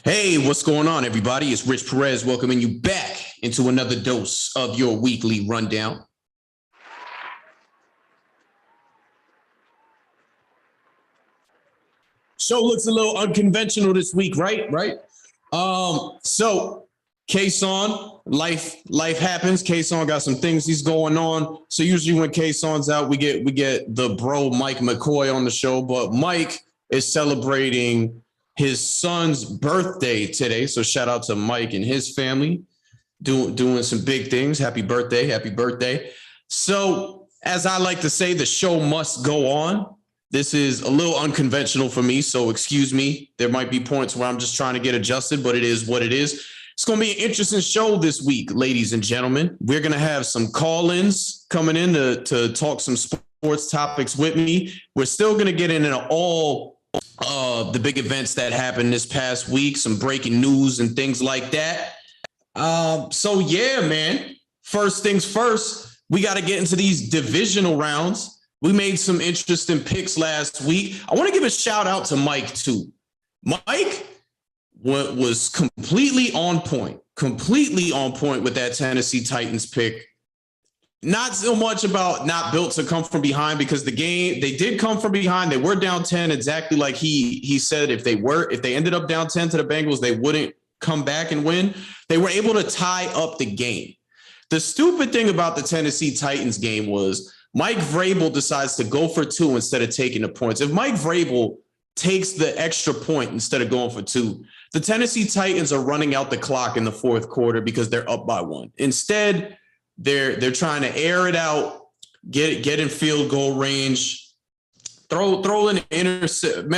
Hey, what's going on, everybody? It's Rich Perez welcoming you back into another dose of your weekly rundown. Show looks a little unconventional this week, right? So Kayson, life happens. Kayson got some things he's going on. So usually when Kayson's out, we get the bro Mike McCoy on the show, but Mike is celebrating his son's birthday today. So shout out to Mike and his family doing some big things. Happy birthday. So as I like to say, the show must go on. This is a little unconventional for me, so excuse me. There might be points where I'm just trying to get adjusted, but it is what it is. It's going to be an interesting show this week, ladies and gentlemen. We're going to have some call-ins coming in to talk some sports topics with me. We're still going to get into all the big events that happened this past week, some breaking news and things like that. So yeah, man. First things first, we got to get into these divisional rounds. We made some interesting picks last week. I want to give a shout out to Mike too. Mike was completely on point with that Tennessee Titans pick. Not so much about not built to come from behind, because the game, they did come from behind. They were down 10, exactly like he said. If they ended up down 10 to the Bengals, they wouldn't come back and win. They were able to tie up the game. The stupid thing about the Tennessee Titans game was Mike Vrabel decides to go for 2 instead of taking the points. If Mike Vrabel takes the extra point instead of going for 2, the Tennessee Titans are running out the clock in the fourth quarter because they're up by 1. Instead, they're trying to air it out, get in field goal range, throw an interception.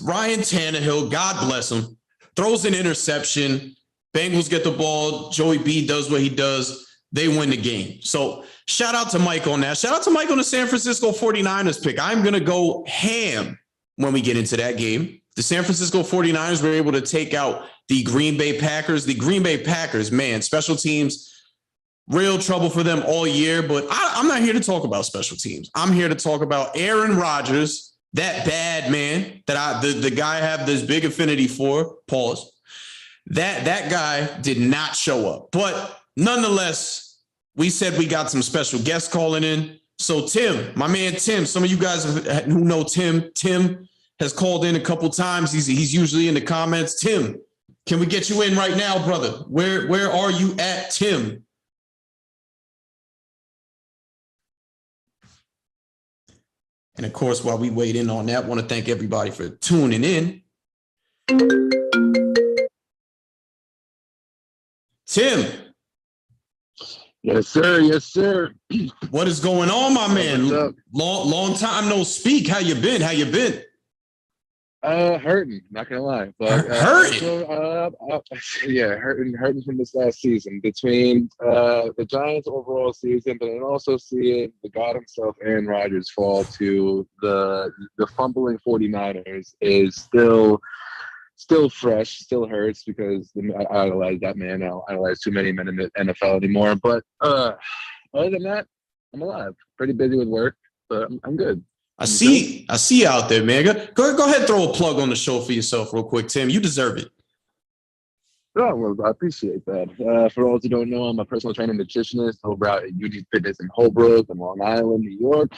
Ryan Tannehill, God bless him, throws an interception. Bengals get the ball. Joey B does what he does. They win the game. So shout out to Mike on that. Shout out to Mike on the San Francisco 49ers pick. I'm going to go ham when we get into that game. The San Francisco 49ers were able to take out the Green Bay Packers. The Green Bay Packers, man, special teams, real trouble for them all year. But I'm not here to talk about special teams. I'm here to talk about Aaron Rodgers, that bad man that the guy I have this big affinity for. Pause. That guy did not show up. But nonetheless, we said we got some special guests calling in. So Tim, my man Tim, some of you guys who know Tim has called in a couple times. He's usually in the comments. Tim, can we get you in right now, brother? Where are you at, Tim? And of course, while we wait in on that, I want to thank everybody for tuning in. Tim. Yes, sir. What is going on, my man? Long time no speak. How you been? Hurting, not gonna lie. But hurting? Hurting from this last season. Between the Giants' overall season, but then also seeing the god himself, Aaron Rodgers, fall to the fumbling 49ers is still fresh, still hurts because I idolize that man. I don't idolize too many men in the NFL anymore. But other than that, I'm alive. Pretty busy with work, but I'm good. I see you out there, man. Go ahead and throw a plug on the show for yourself real quick, Tim. You deserve it. Oh, well, I appreciate that. For those who don't know, I'm a personal trainer nutritionist over at UG Fitness in Holbrook in Long Island, New York.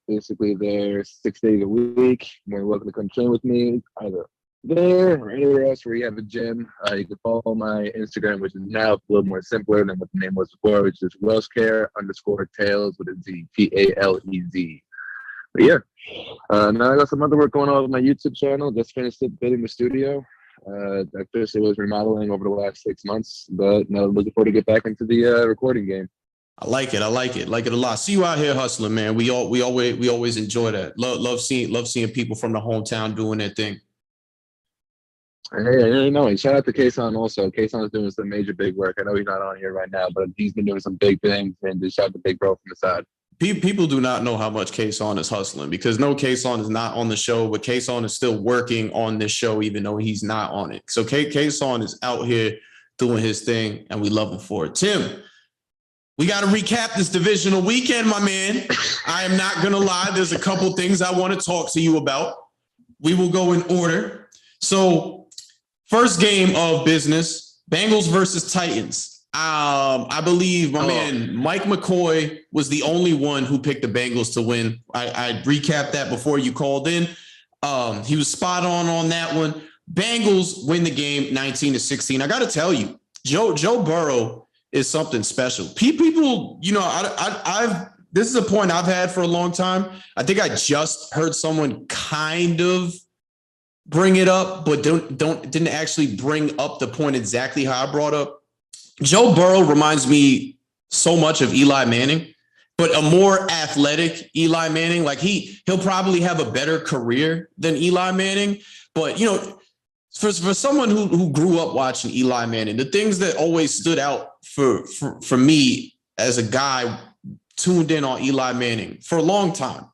Basically, there 6 days a week. You're welcome to come train with me, either there or anywhere else where you have a gym. You can follow my Instagram, which is now a little more simpler than what the name was before, which is WellsCare_Tales with a Z, Talez. But yeah, now I got some other work going on with my YouTube channel. Just finished building the studio. I officially was remodeling over the last 6 months, but now I'm looking forward to get back into the recording game. I like it a lot. See you out here hustling, man. We always enjoy that. Love seeing people from the hometown doing their thing. Hey, no, shout out to Kayson also. Kayson is doing some major big work. I know he's not on here right now, but he's been doing some big things, and just shout out to Big Bro from the side. People do not know how much Kayson is hustling, because no, Kayson is not on the show, but Kayson is still working on this show, even though he's not on it. So Kayson is out here doing his thing, and we love him for it. Tim, we got to recap this divisional weekend, my man. I am not going to lie. There's a couple things I want to talk to you about. We will go in order. So First game of business, Bengals versus Titans. I believe my man Mike McCoy was the only one who picked the Bengals to win. I recapped that before you called in. He was spot on that one. Bengals win the game 19-16. I got to tell you, Joe Burrow is something special. People, I've this is a point I've had for a long time. I think I just heard someone kind of bring it up, but didn't actually bring up the point exactly how I brought up. Joe Burrow reminds me so much of Eli Manning, but a more athletic Eli Manning. Like he'll probably have a better career than Eli Manning, but for someone who grew up watching Eli Manning, the things that always stood out for me as a guy tuned in on Eli Manning for a long time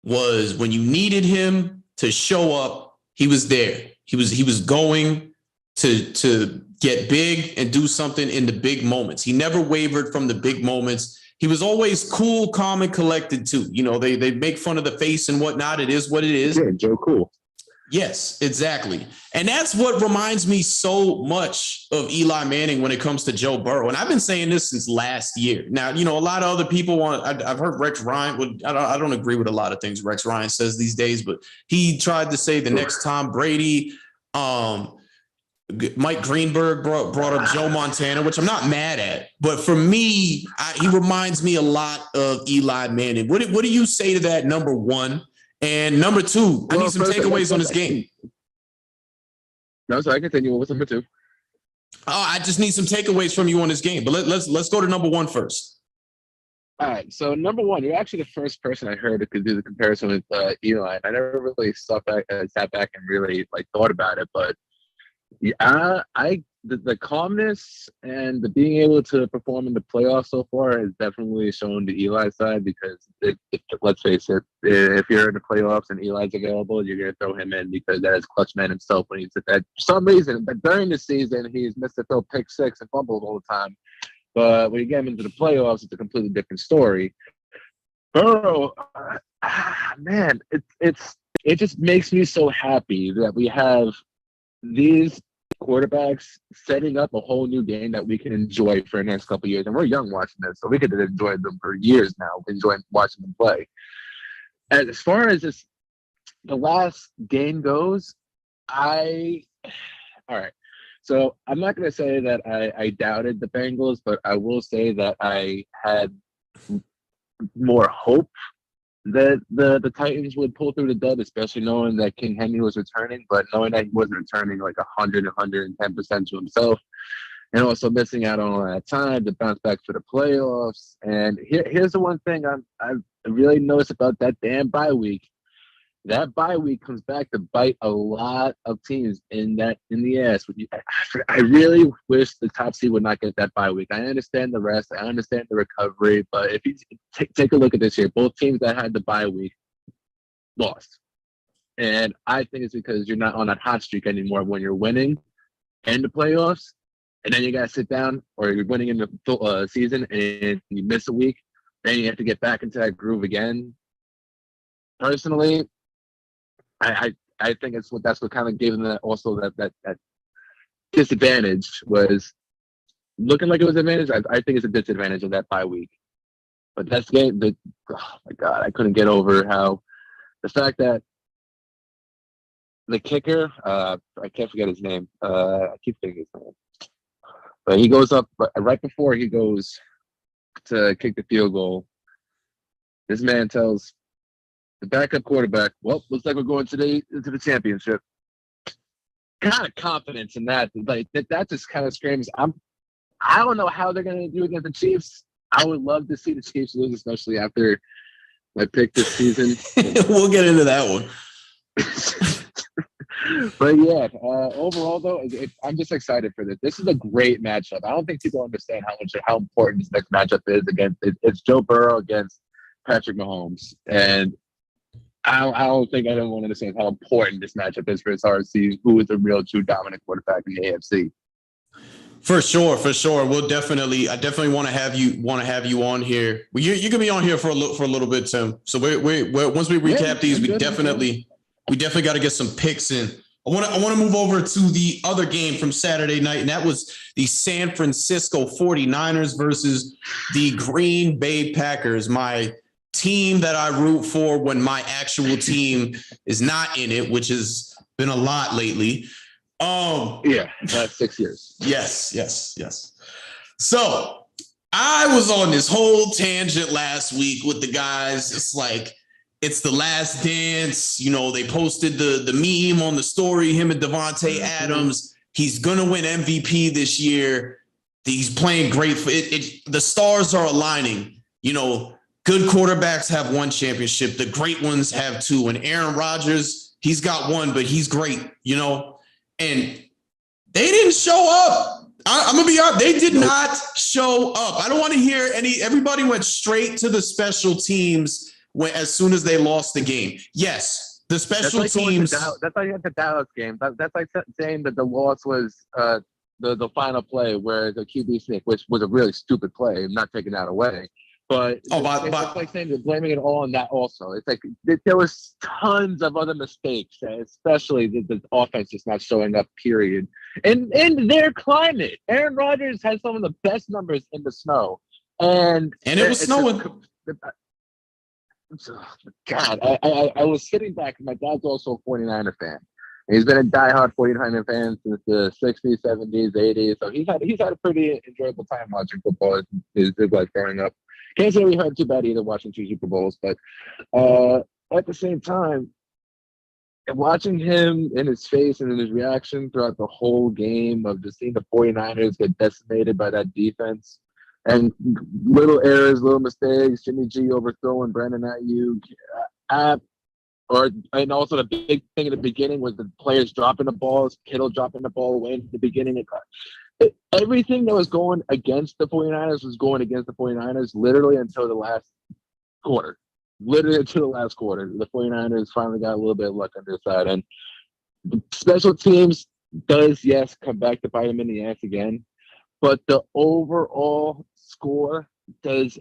was when you needed him to show up, he was there. He was going to get big and do something in the big moments. He never wavered from the big moments. He was always cool, calm, and collected too. They make fun of the face and whatnot. It is what it is. Yeah, Joe Cool. Yes, exactly. And that's what reminds me so much of Eli Manning when it comes to Joe Burrow. And I've been saying this since last year. Now, a lot of other people I've heard Rex Ryan. I don't agree with a lot of things Rex Ryan says these days, but he tried to say the next Tom Brady. Mike Greenberg brought up Joe Montana, which I'm not mad at. But for me, he reminds me a lot of Eli Manning. What do you say to that, number one? And number two, I need some takeaways on this game. No, so I continue. What's number two? Oh, I just need some takeaways from you on this game. But let's go to number one first. All right. So number one, you're actually the first person I heard that could do the comparison with Eli. I never really sat back and really thought about it, but yeah, the calmness and the being able to perform in the playoffs so far has definitely shown the Eli side because let's face it, if you're in the playoffs and Eli's available, you're going to throw him in because that is clutch man himself when he's at that. For some reason, but during the season, he's missed to throw pick six and fumbles all the time. But when you get him into the playoffs, it's a completely different story. Burrow, man, it just makes me so happy that we have these quarterbacks setting up a whole new game that we can enjoy for the next couple of years. And we're young watching this, so we could have enjoyed them for years now, enjoying watching them play. And as far as the last game goes, all right. So I'm not going to say that I doubted the Bengals, but I will say that I had more hope that the Titans would pull through the dub, especially knowing that King Henry was returning, but knowing that he wasn't returning 100, 110% to himself, and also missing out on all that time to bounce back for the playoffs. And here's the one thing I've really noticed about that damn bye week. That bye week comes back to bite a lot of teams in the ass. I really wish the top seed would not get that bye week. I understand the rest. I understand the recovery. But if you take a look at this year, both teams that had the bye week lost. And I think it's because you're not on that hot streak anymore when you're winning in the playoffs. And then you got to sit down, or you're winning in the season and you miss a week. Then you have to get back into that groove again. Personally, I think that's what kind of gave them that disadvantage was looking like it was an advantage. I think it's a disadvantage of that bye week. But that's game. Oh my God, I couldn't get over how the fact that the kicker, I can't forget his name. I keep forgetting his name. But he goes up right before he goes to kick the field goal. This man tells the backup quarterback, well, looks like we're going today into the championship. Kind of confidence in that. That just kind of screams, I don't know how they're going to do against the Chiefs. I would love to see the Chiefs lose, especially after my pick this season. We'll get into that one. But yeah, overall though, I'm just excited for this. This is a great matchup. I don't think people understand how important this next matchup is. It's Joe Burrow against Patrick Mahomes, and I don't think anyone understands how important this matchup is for RC, who is the real true dominant quarterback in the AFC. For sure. I definitely want to have you on here. Well, you can be on here for a little bit, Tim. So we once we recap these, we definitely got to get some picks in. I want to move over to the other game from Saturday night, and that was the San Francisco 49ers versus the Green Bay Packers, my team that I root for when my actual team is not in it, which has been a lot lately. Last 6 years. Yes. So I was on this whole tangent last week with the guys. It's like, it's the last dance. They posted the meme on the story, him and Davante Adams. He's going to win MVP this year. He's playing great. The stars are aligning. Good quarterbacks have one championship. The great ones have two. And Aaron Rodgers, he's got one, but he's great, and they didn't show up. I'm going to be honest. They did not show up. I don't want to hear everybody went straight to the special teams as soon as they lost the game. Yes, the special teams. That's like at the Dallas game. That's like saying that the loss was the final play where the QB sneak, which was a really stupid play, not taking that away. But it's like saying they're blaming it all on that also. It's like there was tons of other mistakes, especially the offense just not showing up, period. And in their climate, Aaron Rodgers has some of the best numbers in the snow. And it was snowing. God, I was sitting back. My dad's also a 49er fan. He's been a diehard 49er fan since the 60s, 70s, 80s. So he's had a pretty enjoyable time watching football his life growing up. Can't say we heard too bad either watching 2 Super Bowls, but at the same time, watching him in his face and in his reaction throughout the whole game of just seeing the 49ers get decimated by that defense and little errors, little mistakes, Jimmy G overthrowing Brandon Ayuk, and also the big thing in the beginning was the players dropping the balls, Kittle dropping the ball away in the beginning. Everything that was going against the 49ers was going against the 49ers literally until the last quarter. The 49ers finally got a little bit of luck on their side. And the special teams does, yes, come back to bite them in the ass again. But the overall score does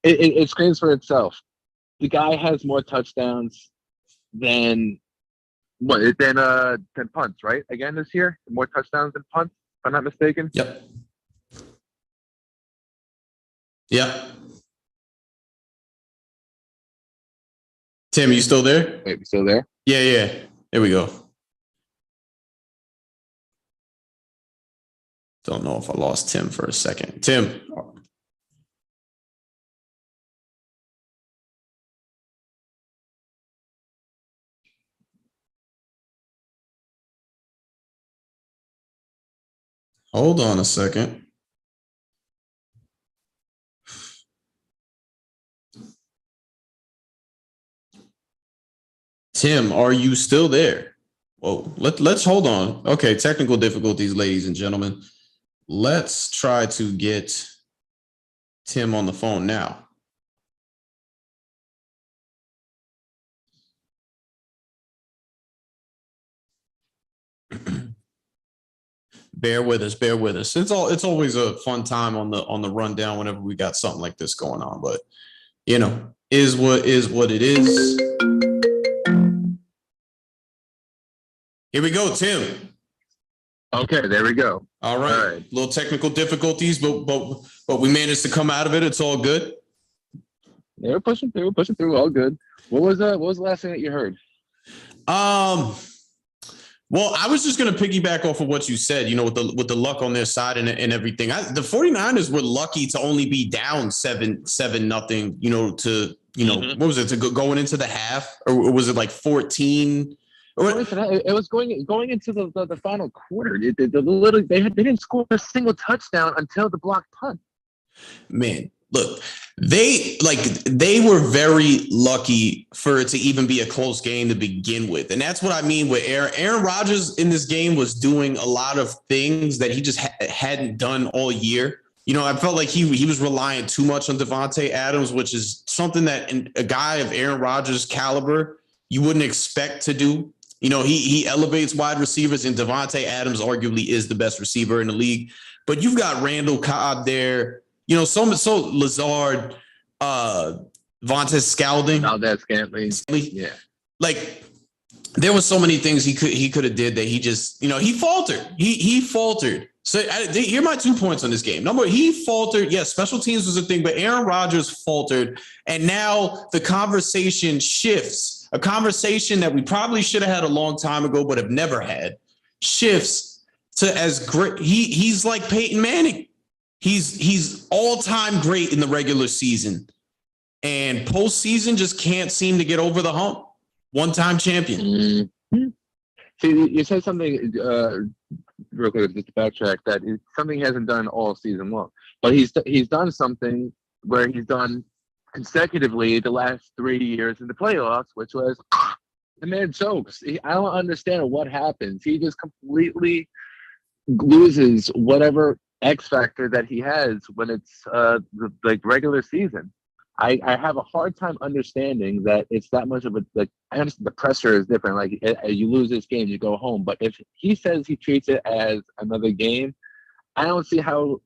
it screams for itself. The guy has more touchdowns than punts, right? Again this year, more touchdowns than punts, if I'm not mistaken. Yep. Tim, you still there? Wait, you still there? Yeah. There we go. Don't know if I lost Tim for a second. Tim. Hold on a second. Tim, are you still there? Whoa, let's hold on. Okay, technical difficulties, ladies and gentlemen. Let's try to get Tim on the phone now. Bear with us. It's always a fun time on the rundown whenever we got something like this going on, but is what it is. Here we go, Tim. Okay, there we go. All right. Little technical difficulties, but we managed to come out of it. It's all good. They were pushing through, all good. What was the last thing that you heard? Well, I was just going to piggyback off of what you said, with the luck on their side and everything. The 49ers were lucky to only be down 7-0, what was it, to going into the half, or was it like 14? It was going into the final quarter. They didn't score a single touchdown until the blocked punt. Man, look, they were very lucky for it to even be a close game to begin with. And that's what I mean with Aaron Rodgers in this game was doing a lot of things that he just hadn't done all year. I felt like he was relying too much on Davante Adams, which is something that a guy of Aaron Rodgers' caliber you wouldn't expect to do. He elevates wide receivers, and Davante Adams arguably is the best receiver in the league. But you've got Randall Cobb there, so Lazard, Valdez Scantling. Yeah. Like, there were so many things he could have did that he just, he faltered. He faltered. So here are my 2 points on this game. Number, he faltered. Yes, special teams was a thing, but Aaron Rodgers faltered. And now the conversation shifts. A conversation that we probably should have had a long time ago, but have never had, shifts to as great. He's like Peyton Manning. He's all-time great in the regular season. And postseason just can't seem to get over the hump. One-time champion. Mm-hmm. See, you said something real quick, just to backtrack, that something he hasn't done all season long. But he's done something where he's done consecutively the last 3 years in the playoffs, which was the man chokes. I don't understand what happens. He just completely loses whatever X factor that he has when it's the regular season. I have a hard time understanding that it's that much of a, like, I understand the pressure is different. Like, you lose this game, you go home. But if he says he treats it as another game, I don't see how,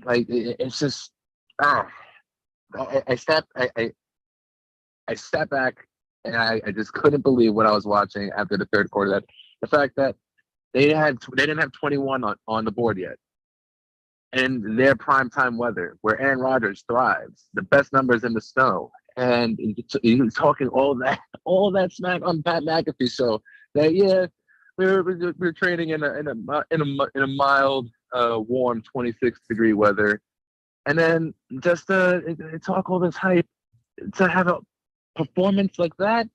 like, it's just, I stepped back and I just couldn't believe what I was watching after the third quarter. That the fact that they didn't have 21 on the board yet. And their primetime weather, where Aaron Rodgers thrives, the best numbers in the snow, and he's talking all that smack on Pat McAfee's show. That we're training in a mild, warm 26-degree weather, and then just to talk all this hype to have a performance like that.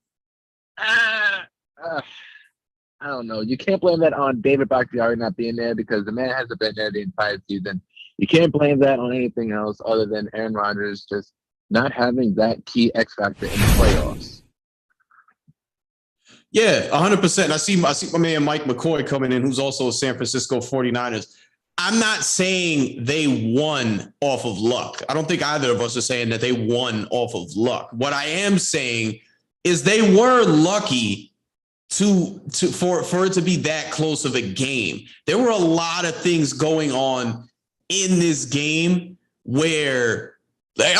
I don't know. You can't blame that on David Bakhtiari not being there, because the man hasn't been there the entire season. You can't blame that on anything else other than Aaron Rodgers just not having that key X factor in the playoffs. Yeah, 100%. I see my man Mike McCoy coming in, who's also a San Francisco 49ers. I'm not saying they won off of luck. I don't think either of us are saying that they won off of luck. What I am saying is they were lucky for it to be that close of a game. There were a lot of things going on in this game where,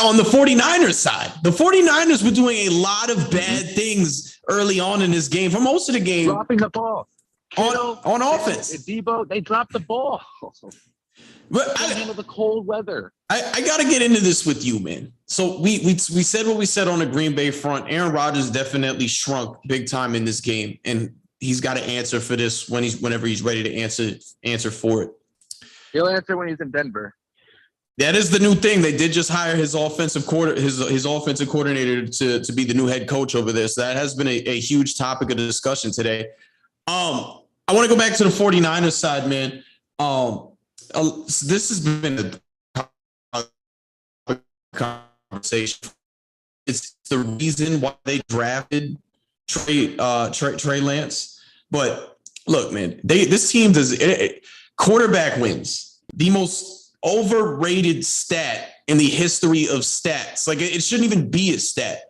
on the 49ers side, the 49ers were doing a lot of bad things early on in this game, for most of the game. Dropping the ball. On offense. Debo, they dropped the ball. But they handle the cold weather. I got to get into this with you, man. So we said what we said on the Green Bay front. Aaron Rodgers definitely shrunk big time in this game, and he's got to answer for this whenever he's ready to answer for it. He'll answer when he's in Denver. That is the new thing. They did just hire his offensive coordinator to be the new head coach over there. So that has been a huge topic of discussion today. I want to go back to the 49ers side, man. This has been a conversation. It's the reason why they drafted Trey Lance. But look, man, this team does quarterback wins, the most overrated stat in the history of stats. Like, it shouldn't even be a stat.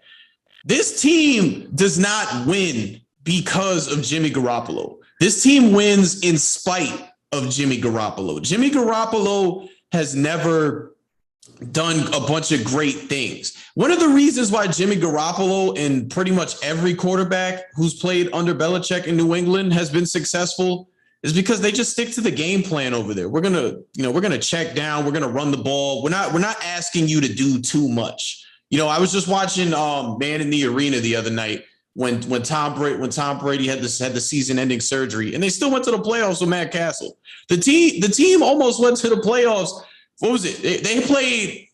This team does not win because of Jimmy Garoppolo. This team wins in spite of Jimmy Garoppolo. Jimmy Garoppolo has never done a bunch of great things. One of the reasons why Jimmy Garoppolo and pretty much every quarterback who's played under Belichick in New England has been successful is because they just stick to the game plan over there. We're gonna check down. We're gonna run the ball. We're not asking you to do too much. I was just watching Man in the Arena the other night when Tom Brady had the season-ending surgery, and they still went to the playoffs with Matt Castle. The team almost went to the playoffs. What was it? They played.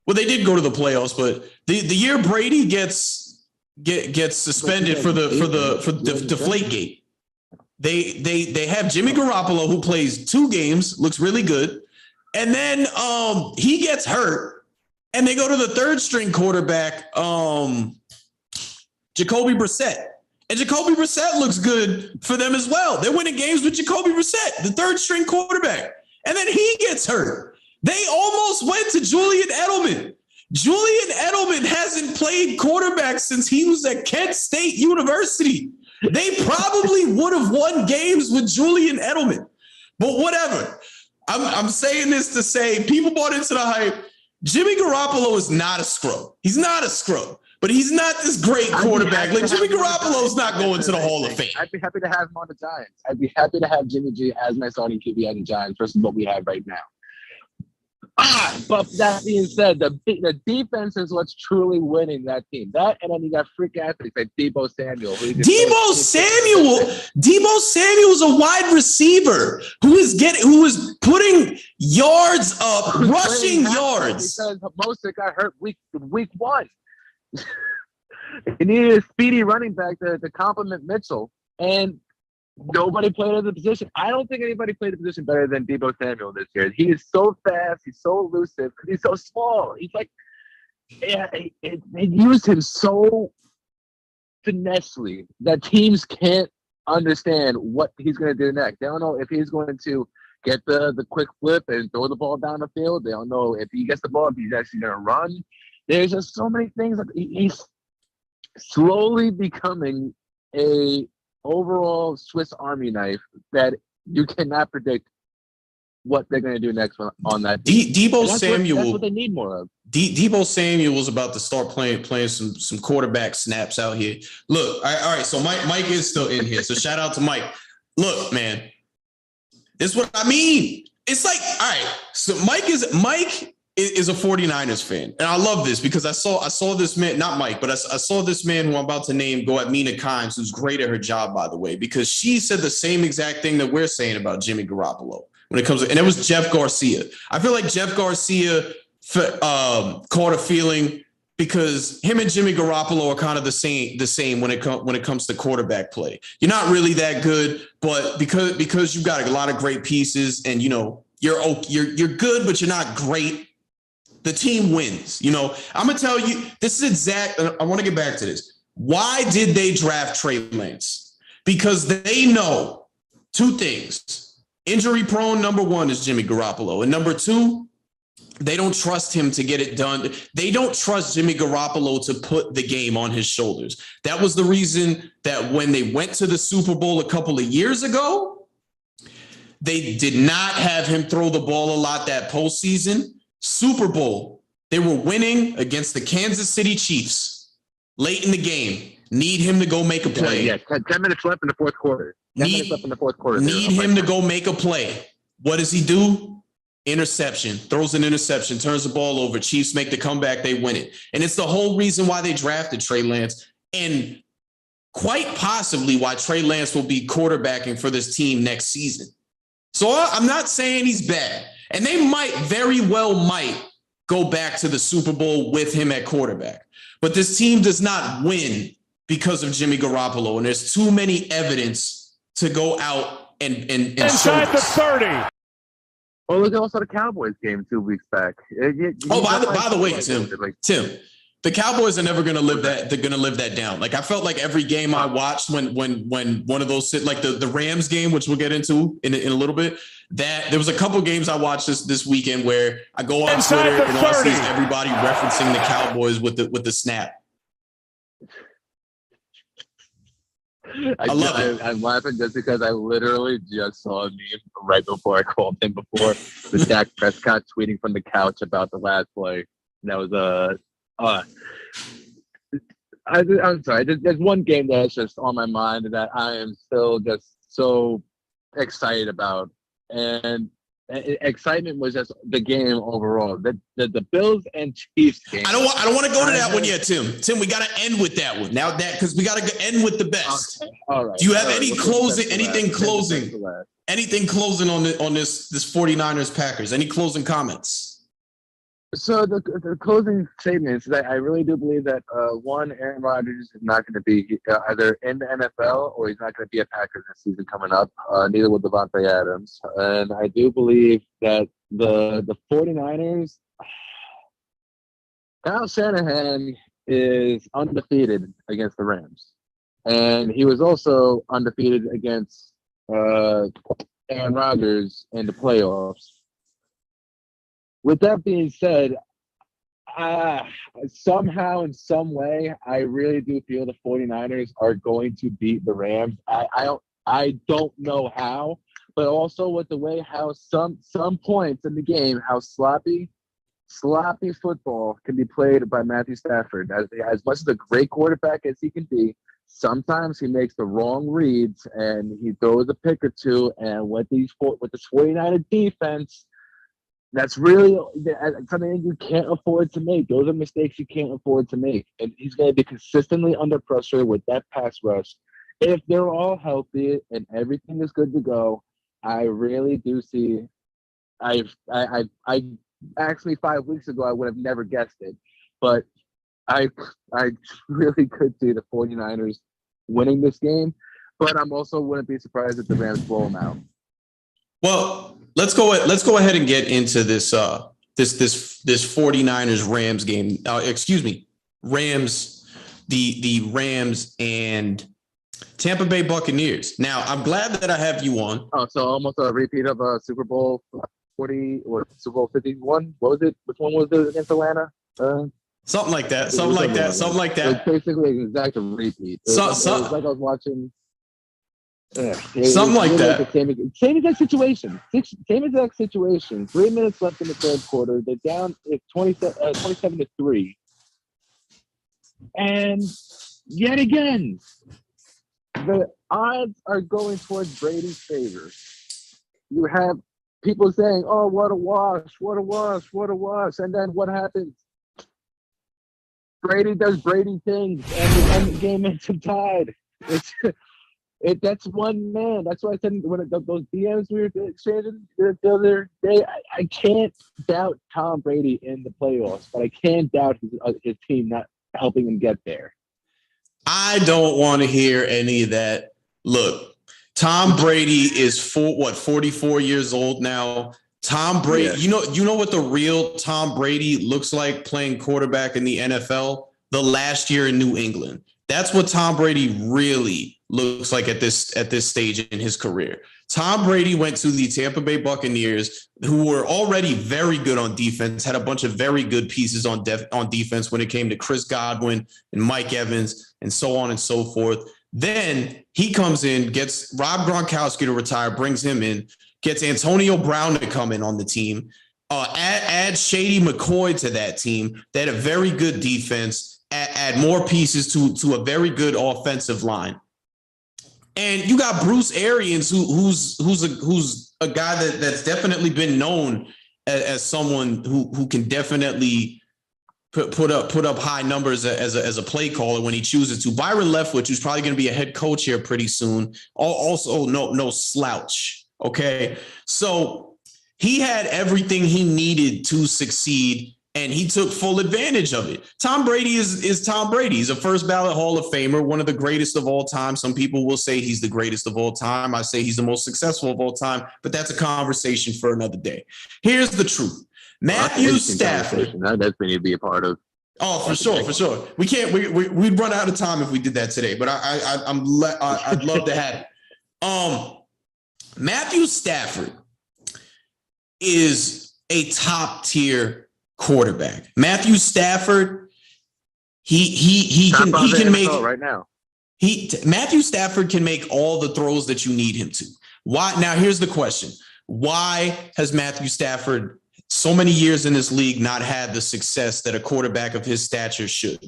Well, they did go to the playoffs, but the year Brady gets suspended for the Deflategate. They have Jimmy Garoppolo, who plays 2 games, looks really good, and then he gets hurt, and they go to the third-string quarterback, Jacoby Brissett. And Jacoby Brissett looks good for them as well. They're winning games with Jacoby Brissett, the third-string quarterback. And then he gets hurt. They almost went to Julian Edelman. Julian Edelman hasn't played quarterback since he was at Kent State University. They probably would have won games with Julian Edelman. But whatever. I'm saying this to say people bought into the hype. Jimmy Garoppolo is not a scrub. He's not a scrub. but he's not this great quarterback. Like Jimmy Garoppolo's not going to the Hall of Fame. I'd be happy to have him on the Giants. I'd be happy to have Jimmy G as my starting QB on the Giants versus what we have right now. But that being said, the defense is what's truly winning that team. That, and then you got freak athletes like Deebo Samuel. Deebo Samuel's a wide receiver who is putting yards up, rushing yards. Because Mostert got hurt week 1. He needed a speedy running back to complement Mitchell, and nobody played at the position. I don't think anybody played the position better than Deebo Samuel this year. He is so fast. He's so elusive because he's so small. He's like, they used him so finessely that teams can't understand what he's going to do next. They don't know if he's going to get the quick flip and throw the ball down the field. They don't know if he gets the ball, if he's actually going to run. There's just so many things. He's slowly becoming a overall Swiss Army knife that you cannot predict what they're going to do next on that team. Deebo Samuel. That's what they need more of. Deebo Samuel was about to start playing some quarterback snaps out here. Look, all right. So Mike is still in here. So shout out to Mike. Look, man, this is what I mean. It's like, all right. So Mike is a 49ers fan. And I love this because I saw this man, not Mike, but I saw this man who I'm about to name go at Mina Kimes, who's great at her job, by the way, because she said the same exact thing that we're saying about Jimmy Garoppolo when it comes to, and it was Jeff Garcia. I feel like Jeff Garcia caught a feeling because him and Jimmy Garoppolo are kind of the same when it comes to quarterback play. You're not really that good, but because you've got a lot of great pieces and, you know, you're good, but you're not great. The team wins. You know, I'm going to tell you, this is exact. I want to get back to this. Why did they draft Trey Lance? Because they know two things. Injury prone, number one, is Jimmy Garoppolo. And number two, they don't trust him to get it done. They don't trust Jimmy Garoppolo to put the game on his shoulders. That was the reason that when they went to the Super Bowl a couple of years ago, they did not have him throw the ball a lot that postseason. Super Bowl, they were winning against the Kansas City Chiefs late in the game. Need him to go make a play. Yeah, 10 minutes left in the fourth quarter. Need him to go make a play. What does he do? Interception. Throws an interception, turns the ball over. Chiefs make the comeback. They win it. And it's the whole reason why they drafted Trey Lance and quite possibly why Trey Lance will be quarterbacking for this team next season. So I'm not saying he's bad. And they very well might go back to the Super Bowl with him at quarterback. But this team does not win because of Jimmy Garoppolo. And there's too many evidence to go out and inside the 30. Well, look at also the Cowboys game 2 weeks back. By the way, Tim, the Cowboys are never going to live that. They're going to live that down. Like I felt like every game I watched when one of those like the Rams game, which we'll get into in a little bit, that there was a couple games I watched this weekend where I go on Twitter and all I see is everybody referencing the Cowboys with the snap. I love it. I'm laughing just because I literally just saw a meme right before I called him before the Dak Prescott tweeting from the couch about the last play. And that was I'm sorry. There's one game that's just on my mind that I am still just so excited about, and excitement was just the game overall. The Bills and Chiefs game. I don't want to go to that one yet, Tim. Tim, we got to end with that one now. That because we got to end with the best. Okay. All right. Do you have anything closing on this 49ers Packers? Any closing comments? So the closing statement is that I really do believe that one, Aaron Rodgers is not going to be either in the NFL or he's not going to be a Packer this season coming up. Neither will Devontae Adams, and I do believe that the 49ers, Kyle Shanahan is undefeated against the Rams, and he was also undefeated against Aaron Rodgers in the playoffs. With that being said, somehow in some way, I really do feel the 49ers are going to beat the Rams. I don't know how, but also with the way how some points in the game, how sloppy sloppy football can be played by Matthew Stafford. As much as a great quarterback as he can be, sometimes he makes the wrong reads and he throws a pick or two. And with this 49er defense, that's really something you can't afford to make. Those are mistakes you can't afford to make. And he's going to be consistently under pressure with that pass rush. If they're all healthy and everything is good to go, I really do see. I actually 5 weeks ago I would have never guessed it, but I really could see the 49ers winning this game. But I'm also wouldn't be surprised if the Rams blow them out. Well, let's go ahead and get into this 49ers Rams game. Rams, the Rams and Tampa Bay Buccaneers. Now, I'm glad that I have you on. Oh, so almost a repeat of Super Bowl 40 or Super Bowl 51. What was it? Which one was it against Atlanta? Something like that. Something like that. It's basically an exact repeat. It was like I was watching. Something like that. Same exact situation. 3 minutes left in the third quarter. They're down 27-3. And yet again, the odds are going towards Brady's favor. You have people saying, "Oh, what a wash, what a wash, what a wash." And then what happens? Brady does Brady things, and the game ends up tied. That's one man. That's why I said when those DMs we were exchanging the other day, I can't doubt Tom Brady in the playoffs, but I can't doubt his team not helping him get there. I don't want to hear any of that. Look, Tom Brady is 44 years old now. Tom Brady, yeah. You know what the real Tom Brady looks like playing quarterback in the NFL? The last year in New England. That's what Tom Brady really looks like at this stage in his career. Tom Brady went to the Tampa Bay Buccaneers, who were already very good on defense, had a bunch of very good pieces on defense when it came to Chris Godwin and Mike Evans and so on and so forth. Then he comes in, gets Rob Gronkowski to retire, brings him in, gets Antonio Brown to come in on the team, add Shady McCoy to that team. They had a very good defense, add more pieces to a very good offensive line. And you got Bruce Arians, who's a guy that's definitely been known as someone who can definitely put up high numbers as a play caller when he chooses to. Byron Leftwich, who's probably going to be a head coach here pretty soon, also no slouch. Okay, so he had everything he needed to succeed, and he took full advantage of it. Tom Brady is Tom Brady. He's a first ballot Hall of Famer, one of the greatest of all time. Some people will say he's the greatest of all time. I say he's the most successful of all time, but that's a conversation for another day. Here's the truth. Matthew Stafford. That's going to be a part of. Oh, for sure. We can't. We'd run out of time if we did that today. But I'd love to have it. Matthew Stafford is a top tier quarterback. Matthew Stafford, he can make right now. Matthew Stafford can make all the throws that you need him to. Why? Now here's the question: why has Matthew Stafford so many years in this league not had the success that a quarterback of his stature should?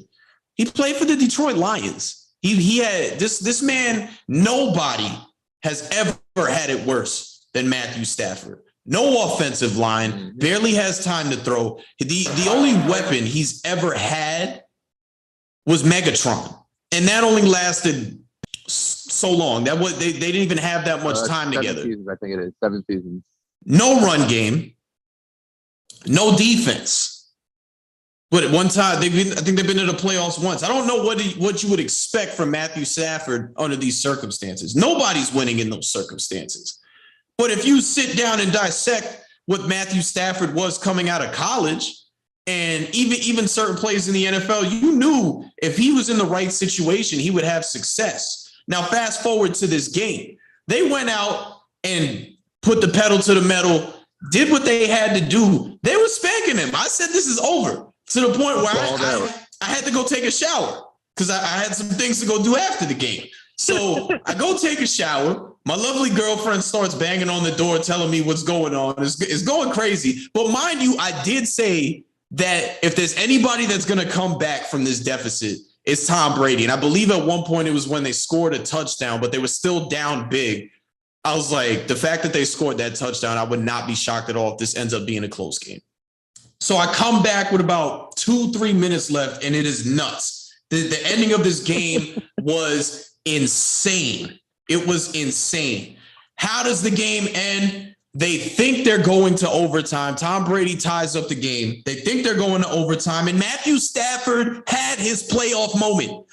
He played for the Detroit Lions. He had this man. Nobody has ever had it worse than Matthew Stafford. No offensive line, barely has time to throw. The only weapon he's ever had was Megatron, and that only lasted so long. They didn't even have that much time together. Seasons, I think it is 7 seasons. No run game, no defense. But at one time, I think they've been in the playoffs once. I don't know what you would expect from Matthew Stafford under these circumstances. Nobody's winning in those circumstances. But if you sit down and dissect what Matthew Stafford was coming out of college, and even certain plays in the NFL, you knew if he was in the right situation, he would have success. Now, fast forward to this game. They went out and put the pedal to the metal, did what they had to do. They were spanking him. I said, this is over, to the point where I had to go take a shower because I had some things to go do after the game. So I go take a shower. My lovely girlfriend starts banging on the door, telling me what's going on. It's going crazy. But mind you, I did say that if there's anybody that's going to come back from this deficit, it's Tom Brady. And I believe at one point it was when they scored a touchdown, but they were still down big. I was like, the fact that they scored that touchdown, I would not be shocked at all if this ends up being a close game. So I come back with about 2-3 minutes left, and it is nuts. The ending of this game was insane. It was insane. How does the game end? They think they're going to overtime. Tom Brady ties up the game. They think they're going to overtime. And Matthew Stafford had his playoff moment.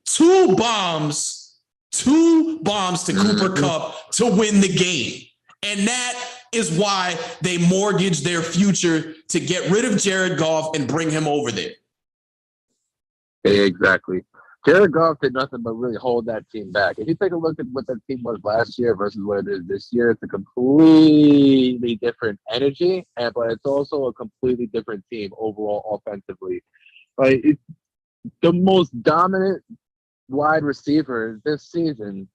Two bombs to Cooper Kupp to win the game. And that is why they mortgaged their future to get rid of Jared Goff and bring him over there. Exactly. Jared Goff did nothing but really hold that team back. If you take a look at what that team was last year versus what it is this year, it's a completely different energy, but it's also a completely different team overall offensively. Like, it's the most dominant wide receiver this season.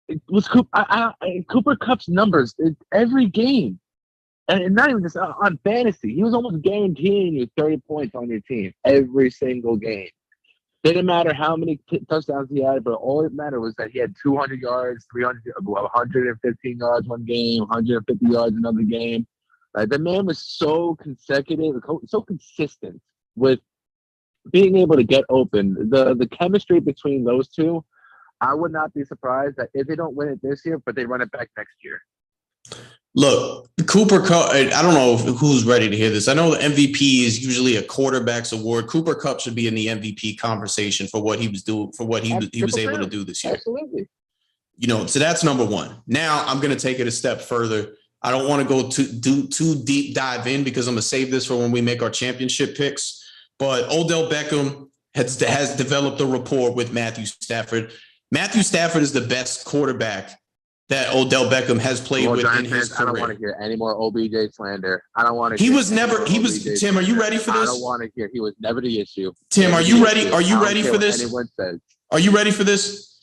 It was Cooper Kupp's numbers every game. And not even just on fantasy. He was almost guaranteeing you 30 points on your team every single game. Didn't matter how many touchdowns he had, but all it mattered was that he had 200 yards, 115 yards one game, 150 yards another game. The man was so consecutive, so consistent with being able to get open. The chemistry between those two, I would not be surprised that if they don't win it this year, but they run it back next year. Look, Cooper Kupp, I don't know who's ready to hear this. I know the MVP is usually a quarterback's award. Cooper Kupp should be in the MVP conversation for what he was doing, for what he was able to do this year. Absolutely. So that's number one. Now I'm going to take it a step further. I don't want to go too deep dive in because I'm going to save this for when we make our championship picks. But Odell Beckham has developed a rapport with Matthew Stafford. Matthew Stafford is the best quarterback that Odell Beckham has played with in his career. I don't want to hear any more OBJ slander. I don't want to. Tim, are you ready for this? I don't want to hear. He was never the issue. Tim, are you ready? Are you ready for this? Anyone says. Are you ready for this?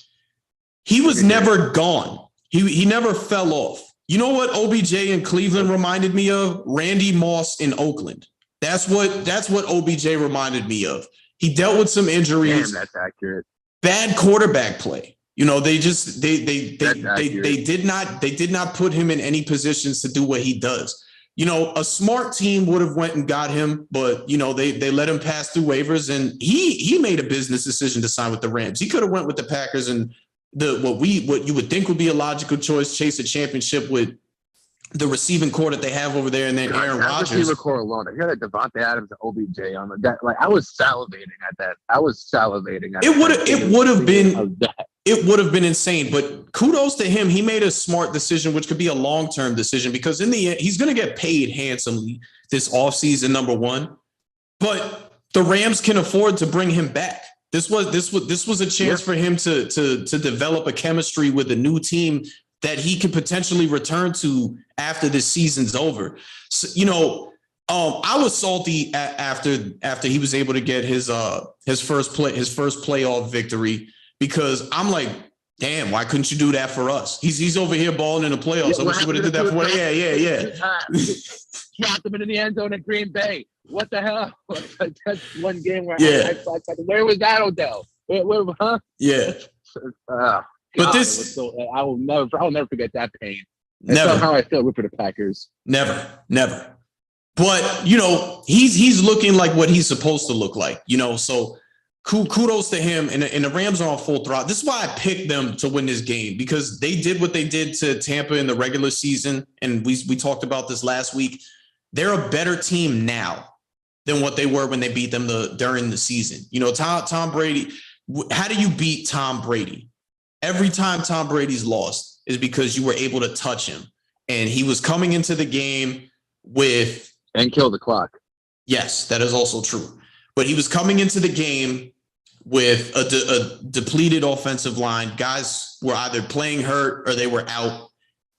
He was never gone. He never fell off. You know what OBJ in Cleveland reminded me of? Randy Moss in Oakland. That's what OBJ reminded me of. He dealt with some injuries. Damn, that's accurate. Bad quarterback play. They did not put him in any positions to do what he does. A smart team would have went and got him, but they let him pass through waivers, and he made a business decision to sign with the Rams. He could have went with the Packers and what you would think would be a logical choice, chase a championship with the receiving core that they have over there, and then Aaron Rodgers. Receiver core alone. I heard that Devontae Adams and OBJ on that. Like, I was salivating at that. It would have been insane, but kudos to him. He made a smart decision, which could be a long-term decision, because in the end, he's going to get paid handsomely this offseason, number one. But the Rams can afford to bring him back. This was a chance for him to develop a chemistry with a new team that he could potentially return to after this season's over. So, I was salty after he was able to get his first playoff victory, because I'm like, damn, why couldn't you do that for us? He's over here balling in the playoffs. I wish you would have did that for us. Yeah. Dropped him into the end zone at Green Bay. What the hell? That's one game where where was that, Odell? Where, huh? Yeah. But I will never forget that pain. Never. That's how I feel for the Packers. Never. But he's looking like what he's supposed to look like. So kudos to him. And the Rams are on full throttle. This is why I picked them to win this game, because they did what they did to Tampa in the regular season, and we talked about this last week. They're a better team now than what they were when they beat them during the season. Tom Brady. How do you beat Tom Brady? Every time Tom Brady's lost is because you were able to touch him, and he was coming into the game and kill the clock. Yes, that is also true. But he was coming into the game with a depleted offensive line. Guys were either playing hurt or they were out.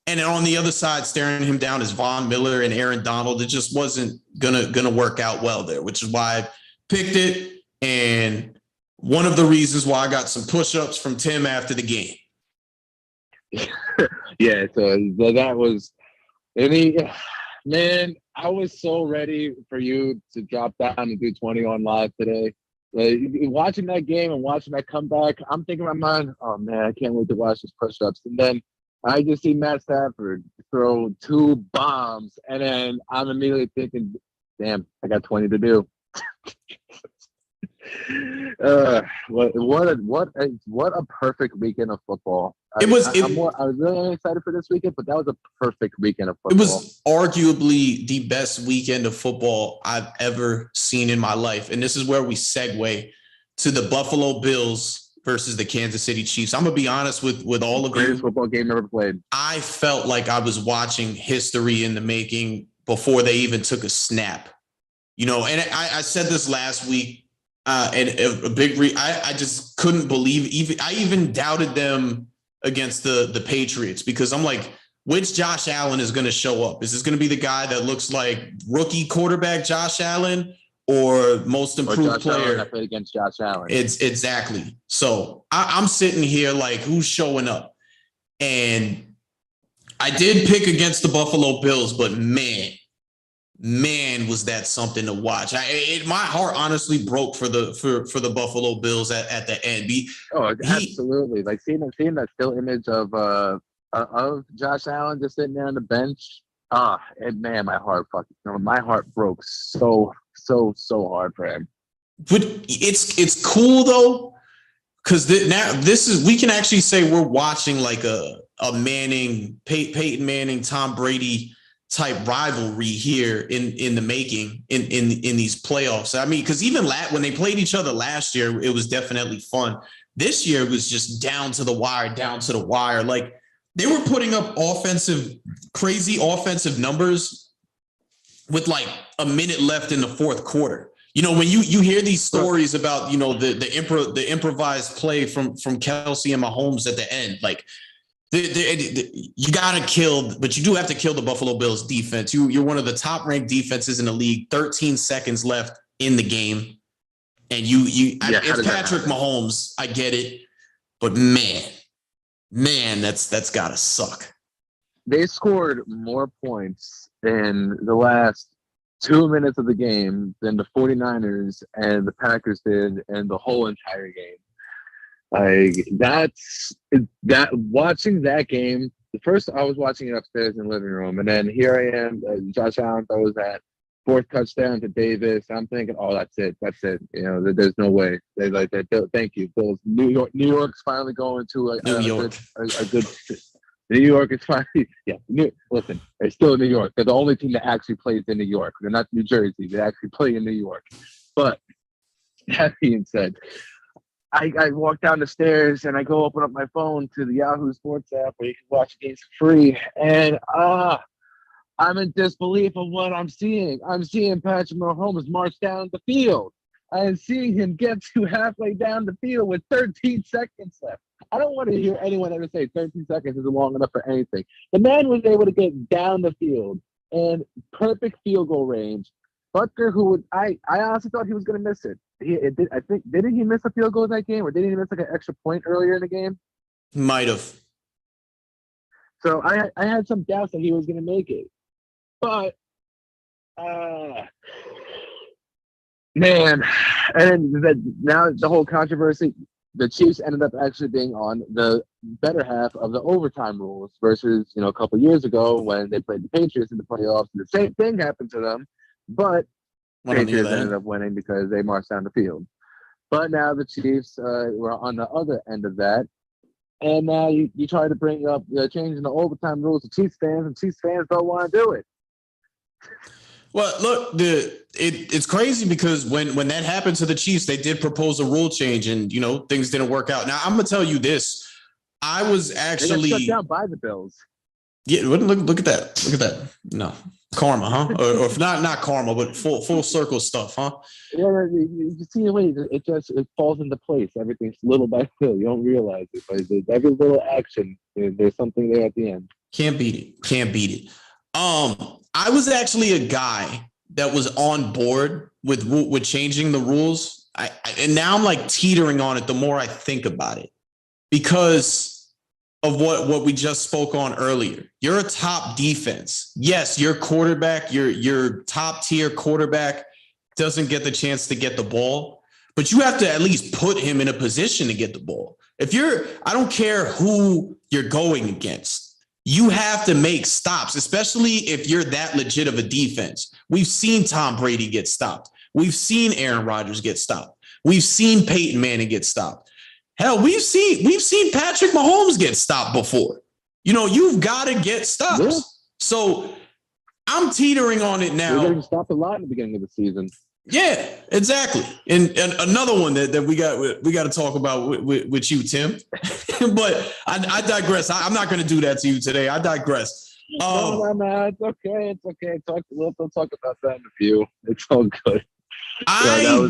And then on the other side, staring him down is Von Miller and Aaron Donald. It just wasn't gonna work out well there, which is why I picked it. And one of the reasons why I got some push-ups from Tim after the game. Yeah, so that was man. I was so ready for you to drop down and do 20 on live today. Like, watching that game and watching that comeback, I'm thinking in my mind, oh man, I can't wait to watch these push-ups. And then I just see Matt Stafford throw 2 bombs, and then I'm immediately thinking, damn, I got 20 to do. What a perfect weekend of football. I was really excited for this weekend, but that was a perfect weekend of football. It was arguably the best weekend of football I've ever seen in my life. And this is where we segue to the Buffalo Bills versus the Kansas City Chiefs. I'm going to be honest with all of you. Greatest football game ever played. I felt like I was watching history in the making before they even took a snap. You know, and I said this last week, and a big I just couldn't believe, I even doubted them against the Patriots, because I'm like, which Josh Allen is going to show up? Is this going to be the guy that looks like rookie quarterback Josh Allen, or most improved player? I played against Josh Allen. It's exactly. So I'm sitting here like, who's showing up? And I did pick against the Buffalo Bills, but man, was that something to watch. My heart honestly broke for the Buffalo Bills at the end. Absolutely. Like seeing that still image of Josh Allen just sitting there on the bench. And man, my heart broke so hard for him. But it's cool though, because we can actually say we're watching like a Peyton Manning, Tom Brady type rivalry here in the making in these playoffs. I mean, because even when they played each other last year, it was definitely fun. This year it was just down to the wire. Like, they were putting up crazy offensive numbers with like a minute left in the fourth quarter. You know, when you hear these stories about, you know, the improvised play from Kelsey and Mahomes at the end, like, you gotta kill, but you do have to kill the Buffalo Bills defense. You're one of the top ranked defenses in the league. 13 seconds left in the game, and it's Patrick Mahomes. I get it, but man, that's gotta suck. They scored more points in the last 2 minutes of the game than the 49ers and the Packers did in the whole entire game. Like, watching that game, the first I was watching it upstairs in the living room, and then here I am, Josh Allen throws that 4th touchdown to Davis. I'm thinking, oh, that's it. You know, there's no way. They like that. Thank you, Bills. New York's finally going to a good. New York is finally, listen, they're still in New York. They're the only team that actually plays in New York. They're not New Jersey. They actually play in New York. But that being said, I walk down the stairs and I go open up my phone to the Yahoo Sports app where you can watch games free. And I'm in disbelief of what I'm seeing. I'm seeing Patrick Mahomes march down the field. I am seeing him get to halfway down the field with 13 seconds left. I don't want to hear anyone ever say 13 seconds isn't long enough for anything. The man was able to get down the field in perfect field goal range. Butker, I honestly thought he was going to miss it. Didn't he miss a field goal in that game, or didn't he miss like an extra point earlier in the game? Might have. So I had some doubts that he was going to make it, but man, and now the whole controversy. The Chiefs ended up actually being on the better half of the overtime rules versus, you know, a couple of years ago when they played the Patriots in the playoffs. And the same thing happened to them, but Patriots ended up winning because they marched down the field. But now the Chiefs were on the other end of that. And now you try to bring up changing the overtime rules to Chiefs fans, and Chiefs fans don't want to do it. Well, look, it's crazy because when that happened to the Chiefs, they did propose a rule change, and, you know, things didn't work out. Now, I'm gonna tell you this: I was actually they got shut down by the Bills. Yeah, look at that. Look at that. No karma, huh? Or if not karma, but full circle stuff, huh? Yeah, you see the way it falls into place. Everything's little by little. You don't realize it, but every little action, there's something there at the end. Can't beat it. I was actually a guy that was on board with changing the rules. And now I'm like teetering on it the more I think about it, because of what we just spoke on earlier. You're a top defense. Yes, your quarterback, your top tier quarterback doesn't get the chance to get the ball, but you have to at least put him in a position to get the ball. I don't care who you're going against. You have to make stops, especially if you're that legit of a defense. We've seen Tom Brady get stopped. We've seen Aaron Rodgers get stopped. We've seen Peyton Manning get stopped. Hell, we've seen Patrick Mahomes get stopped before. You've got to get stops. Yeah. So I'm teetering on it now. We're getting stopped a lot in the beginning of the season. Yeah, exactly. And another one that we got to talk about with you, Tim. But I digress. I'm not going to do that to you today. I digress. No. It's okay. We'll talk about that in a few. It's all good. I